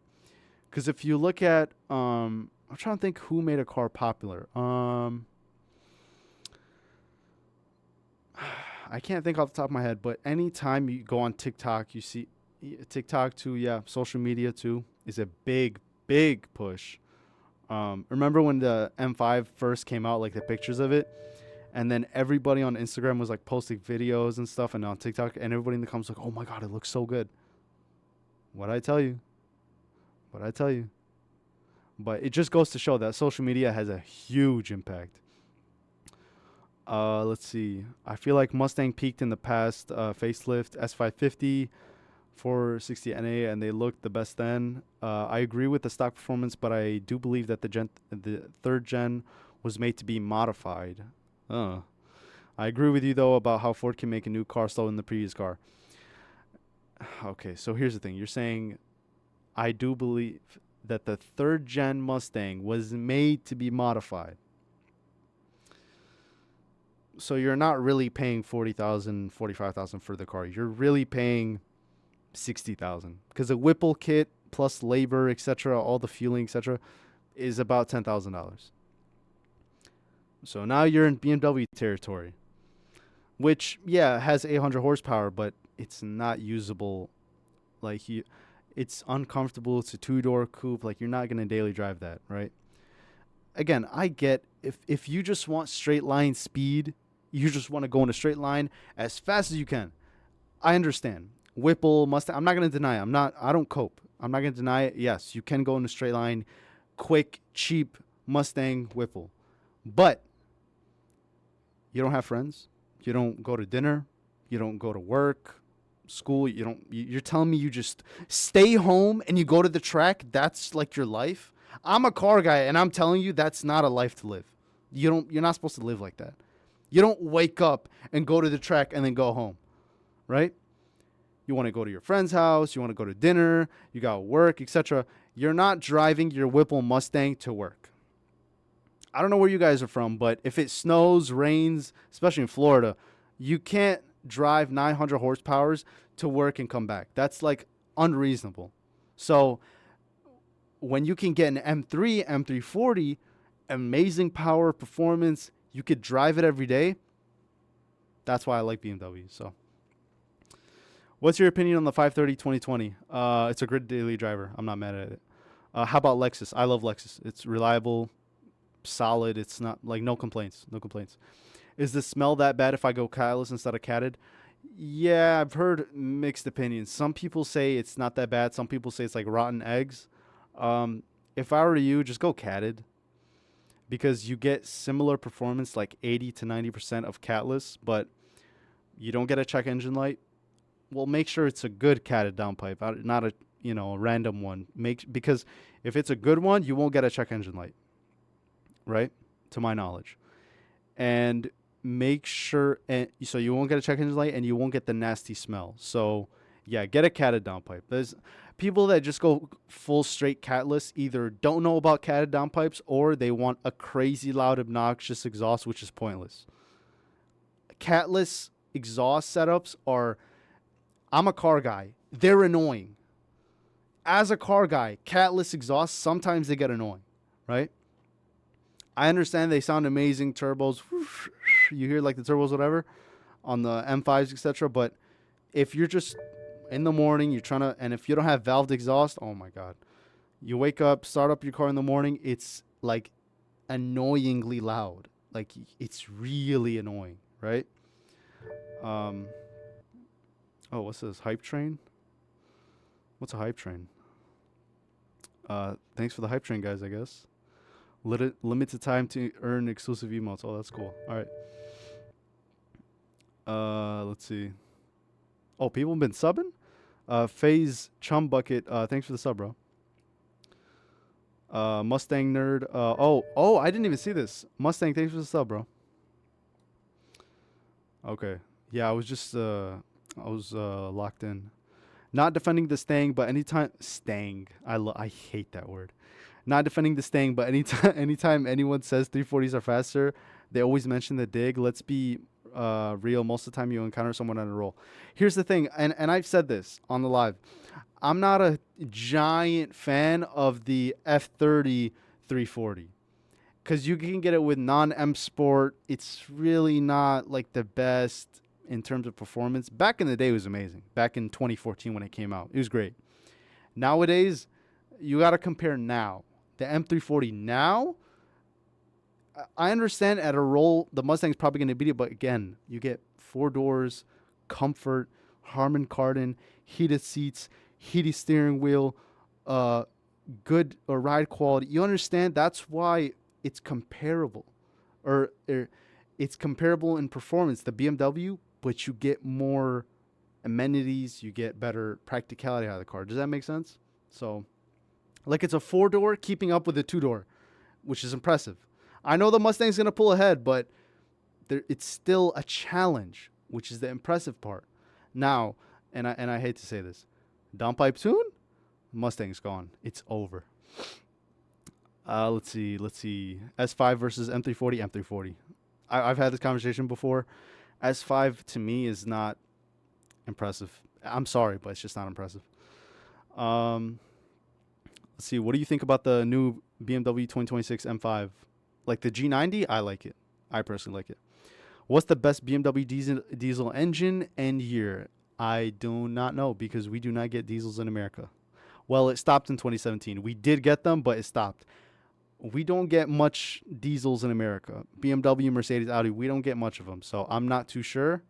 Because if you look at, I'm trying to think who made a car popular. I can't think off the top of my head, but anytime you go on TikTok, you see TikTok too. Yeah, social media too is a big, big push. Remember when the M5 first came out, like the pictures of it, and then everybody on Instagram was like posting videos and stuff, and on TikTok, and everybody in the comments like, "Oh my god, it looks so good." What I tell you. But it just goes to show that social media has a huge impact. Let's see. I feel like Mustang peaked in the past. Facelift, S550, 460 NA, and they looked the best then. I agree with the stock performance, but I do believe that the third gen was made to be modified. I agree with you, though, about how Ford can make a new car slower than the previous car. Okay, so here's the thing. You're saying I do believe that the third gen Mustang was made to be modified. So you're not really paying $40,000, $45,000 for the car. You're really paying $60,000 because a Whipple kit plus labor, etc., all the fueling, etc., is about $10,000. So now you're in BMW territory, which has 800 horsepower, but it's not usable. It's uncomfortable. It's a 2-door coupe. Like you're not gonna daily drive that, right? Again, I get if you just want straight line speed, you just want to go in a straight line as fast as you can. I understand. Whipple, Mustang. I'm not gonna deny it. I don't cope. I'm not gonna deny it. Yes, you can go in a straight line, quick, cheap Mustang, Whipple, but you don't have friends. You don't go to dinner. You don't go to work, school. You're telling me you just stay home and you go to the track? That's like your life? I'm a car guy and I'm telling you that's not a life to live. You're not supposed to live like that. You don't wake up and go to the track and then go home, right? You want to go to your friend's house, you want to go to dinner, you got work, etc. You're not driving your Whipple Mustang to work. I don't know where you guys are from, but if it snows, rains, especially in Florida, you can't drive 900 horsepowers to work and come back. That's like unreasonable. So when you can get an M3, M340, amazing power, performance, you could drive it every day. That's why I like BMW. So what's your opinion on the 530 2020? It's a good daily driver. I'm not mad at it. How about Lexus? I love Lexus. It's reliable, solid. It's not like no complaints. No complaints. Is the smell that bad if I go catless instead of catted? Yeah, I've heard mixed opinions. Some people say it's not that bad. Some people say it's like rotten eggs. If I were you, just go catted because you get similar performance, like 80 to 90% of catless, but you don't get a check engine light. Well, make sure it's a good catted downpipe, not a a random one. Because if it's a good one, you won't get a check engine light, right? To my knowledge, and make sure so you won't get a check engine light and you won't get the nasty smell. So yeah, get a catted downpipe. There's people that just go full straight catless, either don't know about catted downpipes or they want a crazy loud obnoxious exhaust, which is pointless. Catless exhaust setups are, I'm a car guy, they're annoying. As a car guy, catless exhaust, sometimes they get annoying, right? I understand they sound amazing, turbos, you hear like the turbos, whatever, on the M5s, etc. But if you're just in the morning, you're trying to, and if you don't have valved exhaust, oh my God. You wake up, start up your car in the morning, it's like annoyingly loud. Like it's really annoying, right? Oh, what's this? Hype train? What's a hype train? Thanks for the hype train, guys, I guess. Limited time to earn exclusive emotes. Oh, that's cool. All right. Let's see. Oh, people have been subbing? FaZe Chum Bucket, thanks for the sub, bro. Mustang Nerd. I didn't even see this. Mustang, thanks for the sub, bro. Okay. Yeah, I was locked in. Not defending the Stang, but anytime Stang. I hate that word. Not defending the Stang, but anytime anyone says 340s are faster, they always mention the dig. Let's be real. Most of the time you encounter someone on a roll. Here's the thing, and I've said this on the live. I'm not a giant fan of the F30 340 because you can get it with non-M Sport. It's really not like the best in terms of performance. Back in the day, it was amazing. Back in 2014 when it came out, it was great. Nowadays, you got to compare now. The M340 now, I understand at a roll, the Mustang's probably going to beat it, but again, you get 4 doors, comfort, Harman Kardon, heated seats, heated steering wheel, good ride quality. You understand? That's why it's comparable, or it's comparable in performance, the BMW, but you get more amenities, you get better practicality out of the car. Does that make sense? So, like it's a 4-door keeping up with a 2-door, which is impressive. I know the Mustang's going to pull ahead, but it's still a challenge, which is the impressive part. Now, and I hate to say this, downpipe soon, Mustang's gone. It's over. Let's see. S5 versus M340, M340. I've had this conversation before. S5 to me is not impressive. I'm sorry, but it's just not impressive. Let's see. What do you think about the new BMW 2026 M5? Like the G90, I like it. I personally like it. What's the best BMW diesel engine and year? I do not know because we do not get diesels in America. Well, it stopped in 2017. We did get them, but it stopped. We don't get much diesels in America. BMW, Mercedes, Audi, we don't get much of them. So I'm not too sure.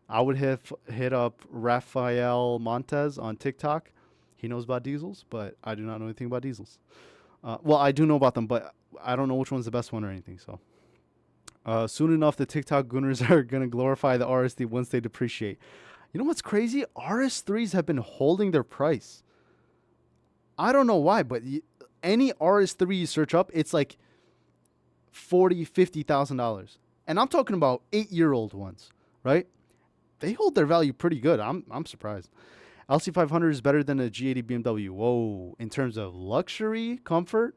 I would hit up Rafael Montez on TikTok. He knows about diesels, but I do not know anything about diesels. Well, I do know about them, but I don't know which one's the best one or anything. So soon enough, the TikTok gooners are going to glorify the RS3 once they depreciate. You know what's crazy? RS3s have been holding their price. I don't know why, but any RS3 you search up, it's like $40,000, $50,000. and I'm talking about 8-year-old ones, right? They hold their value pretty good. I'm surprised. LC500 is better than a G80 BMW. Whoa, in terms of luxury, comfort,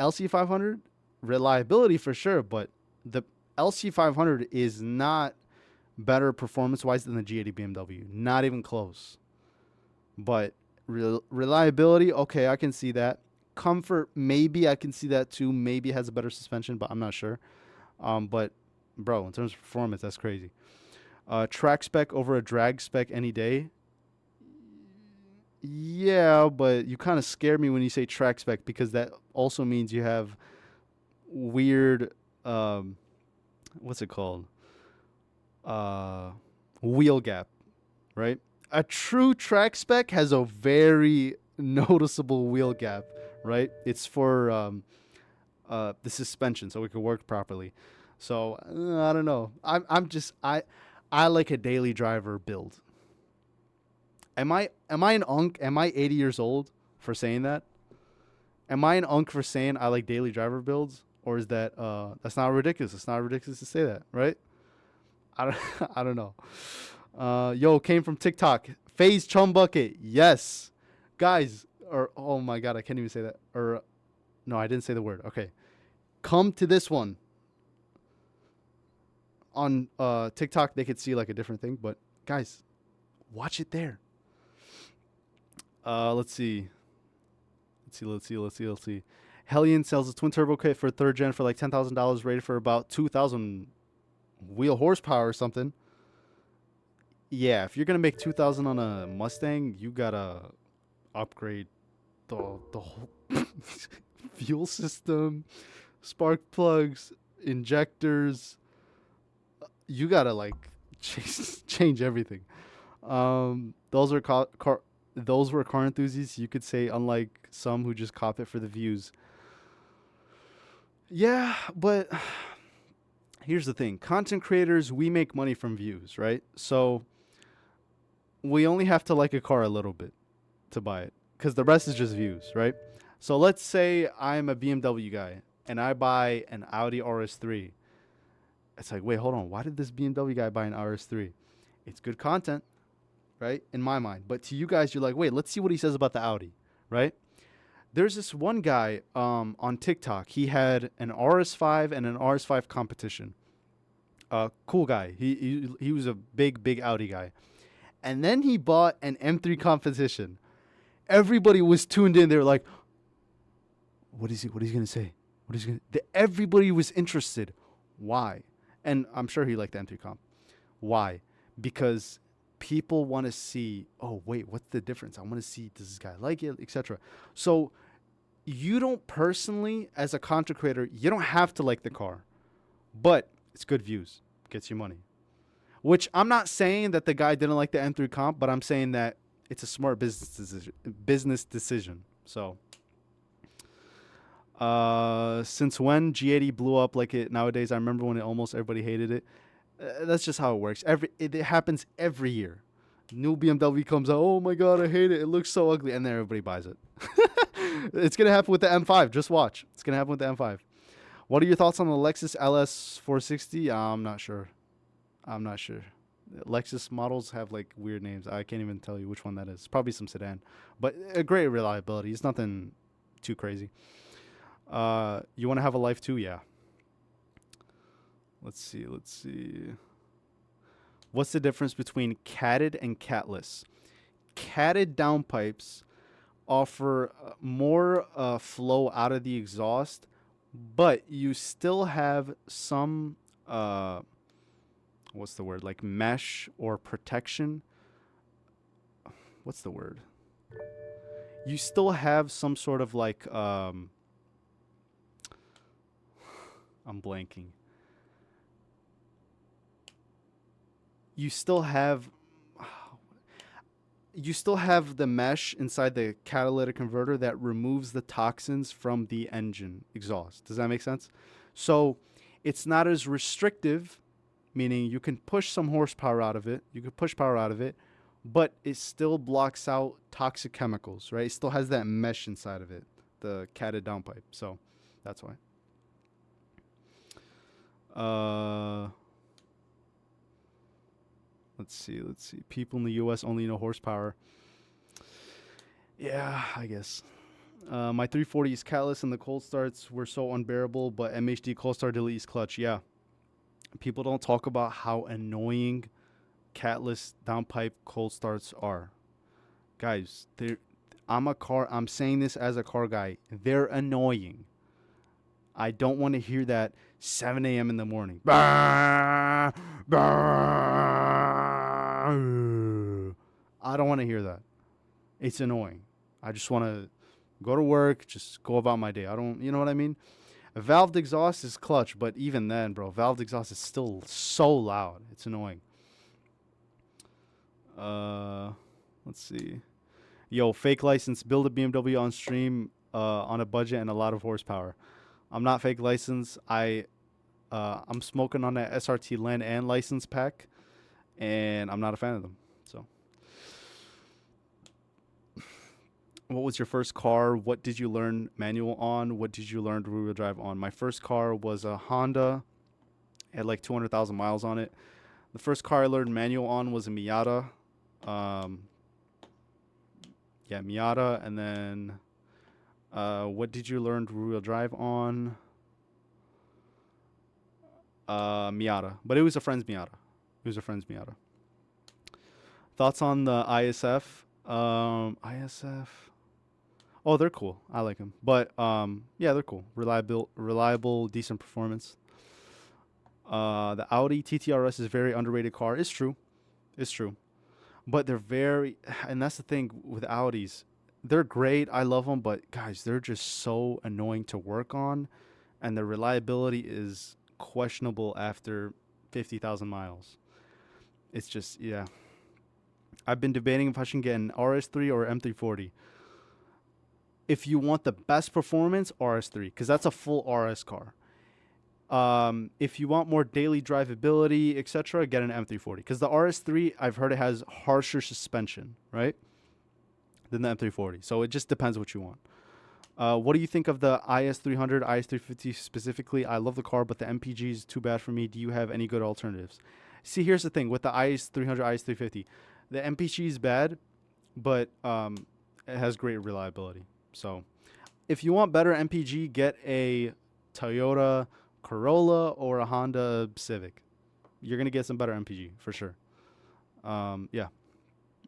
LC500, reliability for sure, but the LC500 is not better performance-wise than the G80 BMW. Not even close. But reliability, okay, I can see that. Comfort, maybe I can see that too. Maybe it has a better suspension, but I'm not sure. But bro, in terms of performance, that's crazy. Track spec over a drag spec any day. Yeah, but you kind of scare me when you say track spec because that also means you have weird, um, what's it called? Uh, Wheel gap, right? A true track spec has a very noticeable wheel gap, right? It's for the suspension so it can work properly. So I don't know. I like a daily driver build. Am I an unk? Am I 80 years old for saying that? Am I an unk for saying I like daily driver builds? Or is that that's not ridiculous? It's not ridiculous to say that, right? I don't I don't know. Yo, came from TikTok. Phase Chum Bucket. Yes. Guys, or oh my god, I can't even say that. Or no, I didn't say the word. Okay. Come to this one. On TikTok they could see like a different thing, but guys, watch it there. Let's see. Let's see. Hellion sells a twin turbo kit for third gen for like $10,000, rated for about 2,000 wheel horsepower or something. Yeah, if you're gonna make 2,000 on a Mustang, you gotta upgrade the whole fuel system, spark plugs, injectors. You gotta like change everything. Those are those were car enthusiasts. You could say, unlike some who just cop it for the views. Yeah, but here's the thing: content creators, we make money from views, right? So we only have to like a car a little bit to buy it, because the rest is just views, right? So let's say I'm a BMW guy and I buy an Audi RS3. It's like, wait, hold on. Why did this BMW guy buy an RS3? It's good content, right? In my mind. But to you guys, you're like, wait, let's see what he says about the Audi, right? There's this one guy on TikTok. He had an RS5 and an RS5 competition. Cool guy. He was a big Audi guy. And then he bought an M3 competition. Everybody was tuned in. They were like, what is he going to say? Everybody was interested. Why? And I'm sure he liked the M3 comp. Why? Because people want to see, oh, wait, what's the difference? I want to see, does this guy like it, etc. So you don't personally, as a content creator, you don't have to like the car. But it's good views. Gets you money. Which I'm not saying that the guy didn't like the M3 comp, but I'm saying that it's a smart business decision. So since when G80 blew up like it nowadays? I remember when almost everybody hated it. That's just how it works. It happens every year. New BMW comes out. Oh my god, I hate it. It looks so ugly, and then everybody buys it. It's gonna happen with the M5. Just watch. It's gonna happen with the M5. What are your thoughts on the Lexus LS 460? I'm not sure. Lexus models have like weird names. I can't even tell you which one that is. Probably some sedan, but a great reliability. It's nothing too crazy. You want to have a life too? Yeah. Let's see. What's the difference between catted and catless? Catted downpipes offer more flow out of the exhaust, but you still have some what's the word? Like mesh or protection. What's the word? You still have some sort of like I'm blanking. You still have the mesh inside the catalytic converter that removes the toxins from the engine exhaust. Does that make sense? So it's not as restrictive, meaning you can push some horsepower out of it. You can push power out of it, but it still blocks out toxic chemicals, right? It still has that mesh inside of it, the catted downpipe. So that's why. Uh, let's see. People in the U.S. only know horsepower. Yeah, I guess. My 340's catless and the cold starts were so unbearable, but MHD cold start deletes clutch. Yeah, people don't talk about how annoying catless downpipe cold starts are. Guys, I'm saying this as a car guy. They're annoying. I don't want to hear that 7 a.m. in the morning. Bah, bah. I don't want to hear that. It's annoying. I just want to go to work, just go about my day. I don't, you know what I mean? A valved exhaust is clutch, but even then, bro, valved exhaust is still so loud. It's annoying. Uh, let's see. Yo, fake license. Build a BMW on stream on a budget and a lot of horsepower. I'm not fake license. I'm smoking on that SRT LAN and license pack, and I'm not a fan of them. So, what was your first car? What did you learn manual on? What did you learn rear wheel drive on? My first car was a Honda. It had like 200,000 miles on it. The first car I learned manual on was a Miata. Um, yeah, Miata. And then, what did you learn rear wheel drive on? Miata, but it was a friend's Miata. Thoughts on the ISF? ISF. Oh, they're cool. I like them, but yeah, they're cool. Reliable, decent performance. The Audi TTRS is a very underrated car. It's true, but they're very, and that's the thing with Audis. They're great. I love them, but guys, they're just so annoying to work on, and their reliability is questionable after 50,000 miles. It's just, yeah. I've been debating if I should get an RS3 or M340. If you want the best performance, RS3, because that's a full RS car. If you want more daily drivability, etc., get an M340. Because the RS3, I've heard it has harsher suspension, right, than the M340. So it just depends what you want. What do you think of the IS300, IS350 specifically? I love the car, but the MPG is too bad for me. Do you have any good alternatives? See, here's the thing with the IS300, IS350. The MPG is bad, but it has great reliability. So if you want better MPG, get a Toyota Corolla or a Honda Civic. You're going to get some better MPG for sure. Yeah.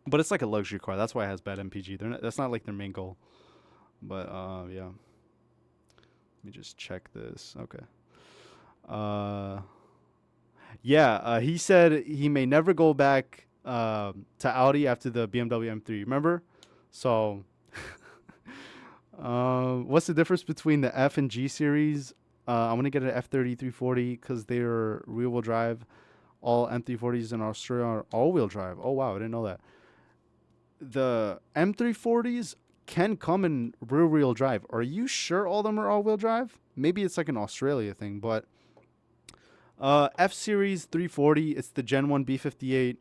But it's like a luxury car. That's why it has bad MPG. That's not like their main goal. But yeah. Let me just check this. Okay. Yeah, he said he may never go back to Audi after the BMW M3. Remember? So, what's the difference between the F and G series? I'm gonna get an F30 340 because they're rear-wheel drive. All M340s in Australia are all-wheel drive. Oh wow, I didn't know that. The M340s can come in rear-wheel drive. Are you sure all of them are all-wheel drive? Maybe it's like an Australia thing, but F Series 340, it's the Gen 1 B58.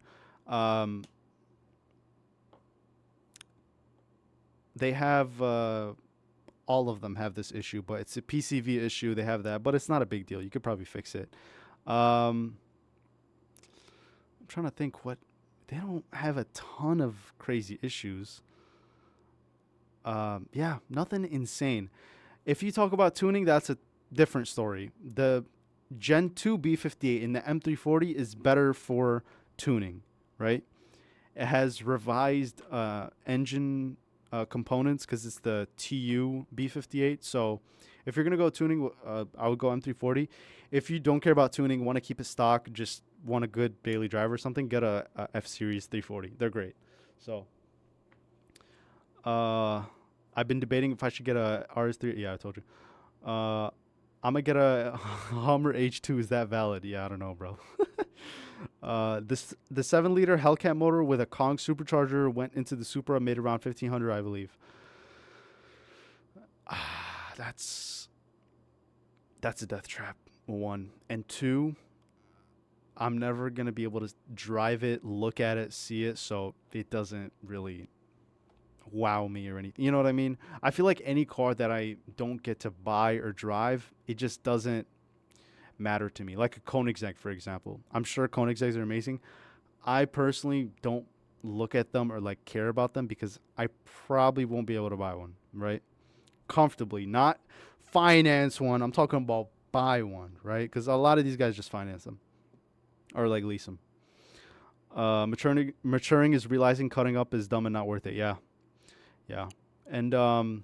They have all of them have this issue, but it's a PCV issue. They have that, but it's not a big deal. You could probably fix it. I'm trying to think what they don't have a ton of crazy issues. Yeah, nothing insane. If you talk about tuning, that's a different story. The Gen 2 B58 in the M340 is better for tuning, right? It has revised engine components because it's the TU B58. So if you're going to go tuning, I would go M340. If you don't care about tuning, want to keep it stock, just want a good daily driver or something, get a F Series 340. They're great. So I've been debating if I should get a RS3. Yeah, I told you. I'm gonna get a Hummer H2. Is that valid? Yeah, I don't know, bro. The 7-liter Hellcat motor with a Kong supercharger went into the Supra, made around 1,500, I believe. That's a death trap. 1 and 2. I'm never gonna be able to drive it, look at it, see it, so it doesn't really wow me or anything. You know what I mean? I feel like any car that I don't get to buy or drive, it just doesn't. matter to me. Like a Koenigsegg, for example. I'm sure Koenigsegg's are amazing. I personally don't look at them or like care about them because I probably won't be able to buy one, right? Comfortably, not finance one. I'm talking about buy one, right? Because a lot of these guys just finance them or like lease them. Maturing is realizing cutting up is dumb and not worth it. Yeah, yeah, and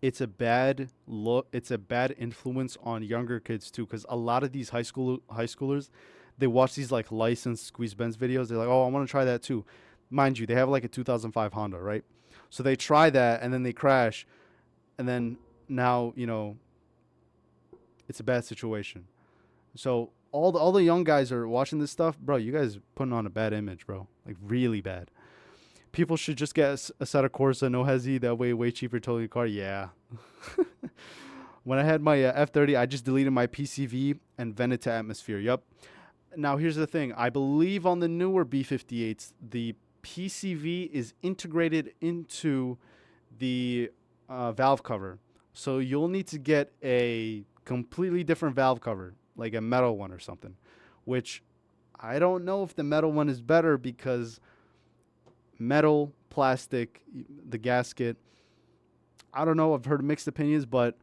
it's a bad look. It's a bad influence on younger kids too, because a lot of these high schoolers, they watch these like licensed squeeze Benz videos. They're like, oh, I want to try that too. Mind you, they have like a 2005 Honda, right? So they try that and then they crash, and then now it's a bad situation. So all the young guys are watching this stuff, bro. You guys putting on a bad image, bro. Like really bad. People should just get a set of Corsa, no hezzy. That way cheaper towing a car. Yeah. When I had my F30, I just deleted my PCV and vented to atmosphere. Yup. Now here's the thing. I believe on the newer B58s, the PCV is integrated into the valve cover. So you'll need to get a completely different valve cover, like a metal one or something, which I don't know if the metal one is better because metal, plastic, the gasket. I don't know. I've heard mixed opinions, but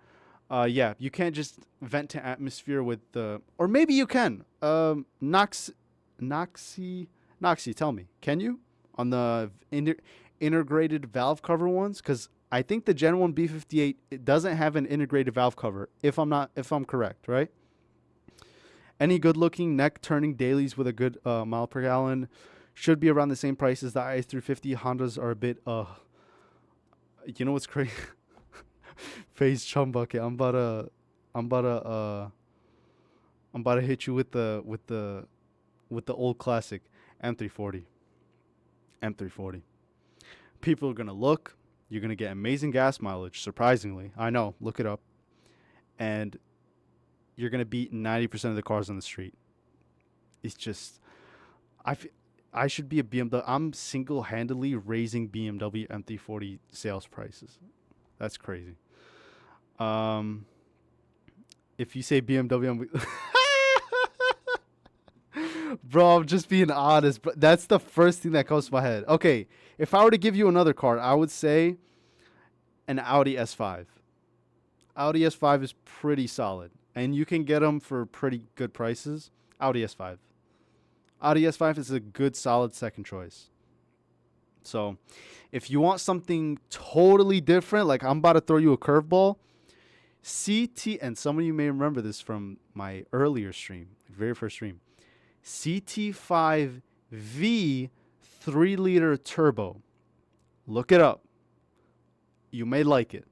yeah, you can't just vent to atmosphere with the, or maybe you can. Noxy, tell me, can you on the integrated valve cover ones? Because I think the Gen 1 B58 it doesn't have an integrated valve cover. If I'm correct, right? Any good-looking neck-turning dailies with a good mile per gallon should be around the same price as the IS350. Hondas are a bit, you know what's crazy? Phase chum bucket. I'm about to hit you with the old classic M340. M340. People are gonna look. You're gonna get amazing gas mileage. Surprisingly, I know. Look it up, and you're gonna beat 90% of the cars on the street. It's just, I should be a BMW. I'm single-handedly raising BMW M340 sales prices. That's crazy. If you say BMW, bro, I'm just being honest. But that's the first thing that comes to my head. Okay, if I were to give you another car, I would say an Audi S5. Audi S5 is pretty solid, and you can get them for pretty good prices. Audi S5. Audi S5 is a good, solid second choice. So, if you want something totally different, like I'm about to throw you a curveball, CT, and some of you may remember this from my earlier stream, very first stream, CT5V 3-liter turbo. Look it up. You may like it.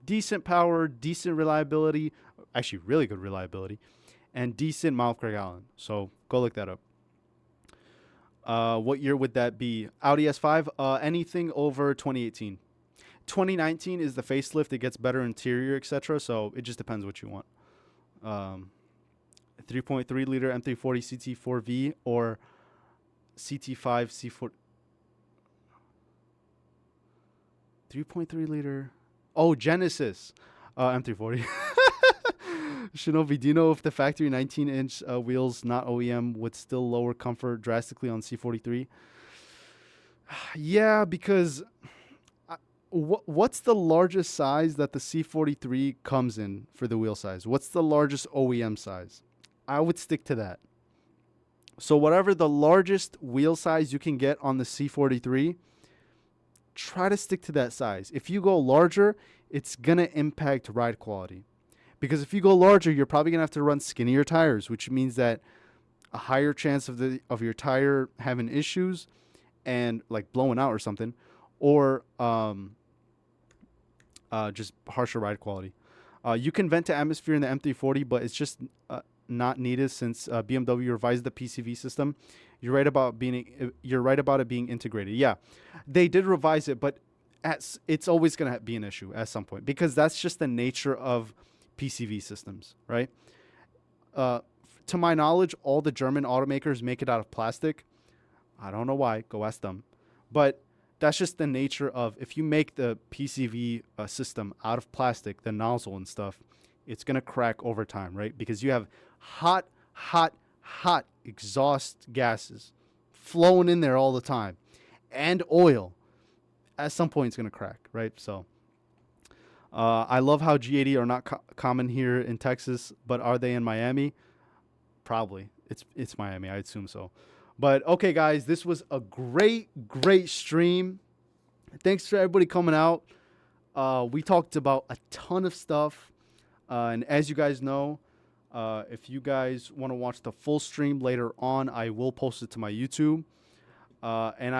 Decent power, decent reliability, actually really good reliability, and decent mile per gallon. So go look that up. What year would that be? Audi S5, anything over 2018. 2019 is the facelift. It gets better interior, etc. So it just depends what you want. 3.3 liter M340 CT4V or CT5 C4. 3.3 liter. Oh, Genesis. M340. Shinobi, do you know if the factory 19-inch wheels, not OEM, would still lower comfort drastically on C43? Yeah, because what's the largest size that the C43 comes in for the wheel size? What's the largest OEM size? I would stick to that. So whatever the largest wheel size you can get on the C43, try to stick to that size. If you go larger, it's going to impact ride quality. Because if you go larger, you're probably going to have to run skinnier tires, which means that a higher chance of your tire having issues and like blowing out or something, or just harsher ride quality. You can vent to atmosphere in the M340, but it's just not needed since BMW revised the PCV system. You're right about it being integrated. Yeah, they did revise it, but it's always going to be an issue at some point because that's just the nature of PCV systems, right? To my knowledge, all the German automakers make it out of plastic. I don't know why. Go ask them. But that's just the nature of if you make the PCV system out of plastic, the nozzle and stuff, it's going to crack over time, right? Because you have hot, hot, hot exhaust gases flowing in there all the time and oil. At some point, it's going to crack, right? So I love how G80 are not common here in Texas, but are they in Miami? Probably. It's Miami. I assume so. But okay, guys, this was a great stream. Thanks for everybody coming out. We talked about a ton of stuff. And as you guys know, if you guys want to watch the full stream later on, I will post it to my YouTube. And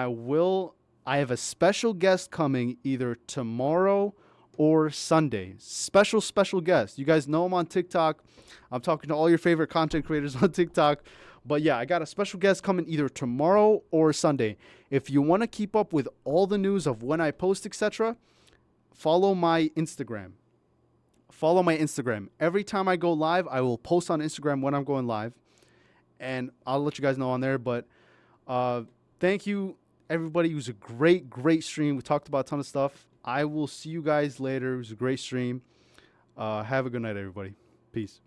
I have a special guest coming either tomorrow or Sunday. Special guest. You guys know I'm on TikTok. I'm talking to all your favorite content creators on TikTok. But yeah, I got a special guest coming either tomorrow or Sunday. If you want to keep up with all the news of when I post, etc., follow my Instagram. Every time I go live, I will post on Instagram when I'm going live. And I'll let you guys know on there. But thank you, everybody. It was a great stream. We talked about a ton of stuff. I will see you guys later. It was a great stream. Have a good night, everybody. Peace.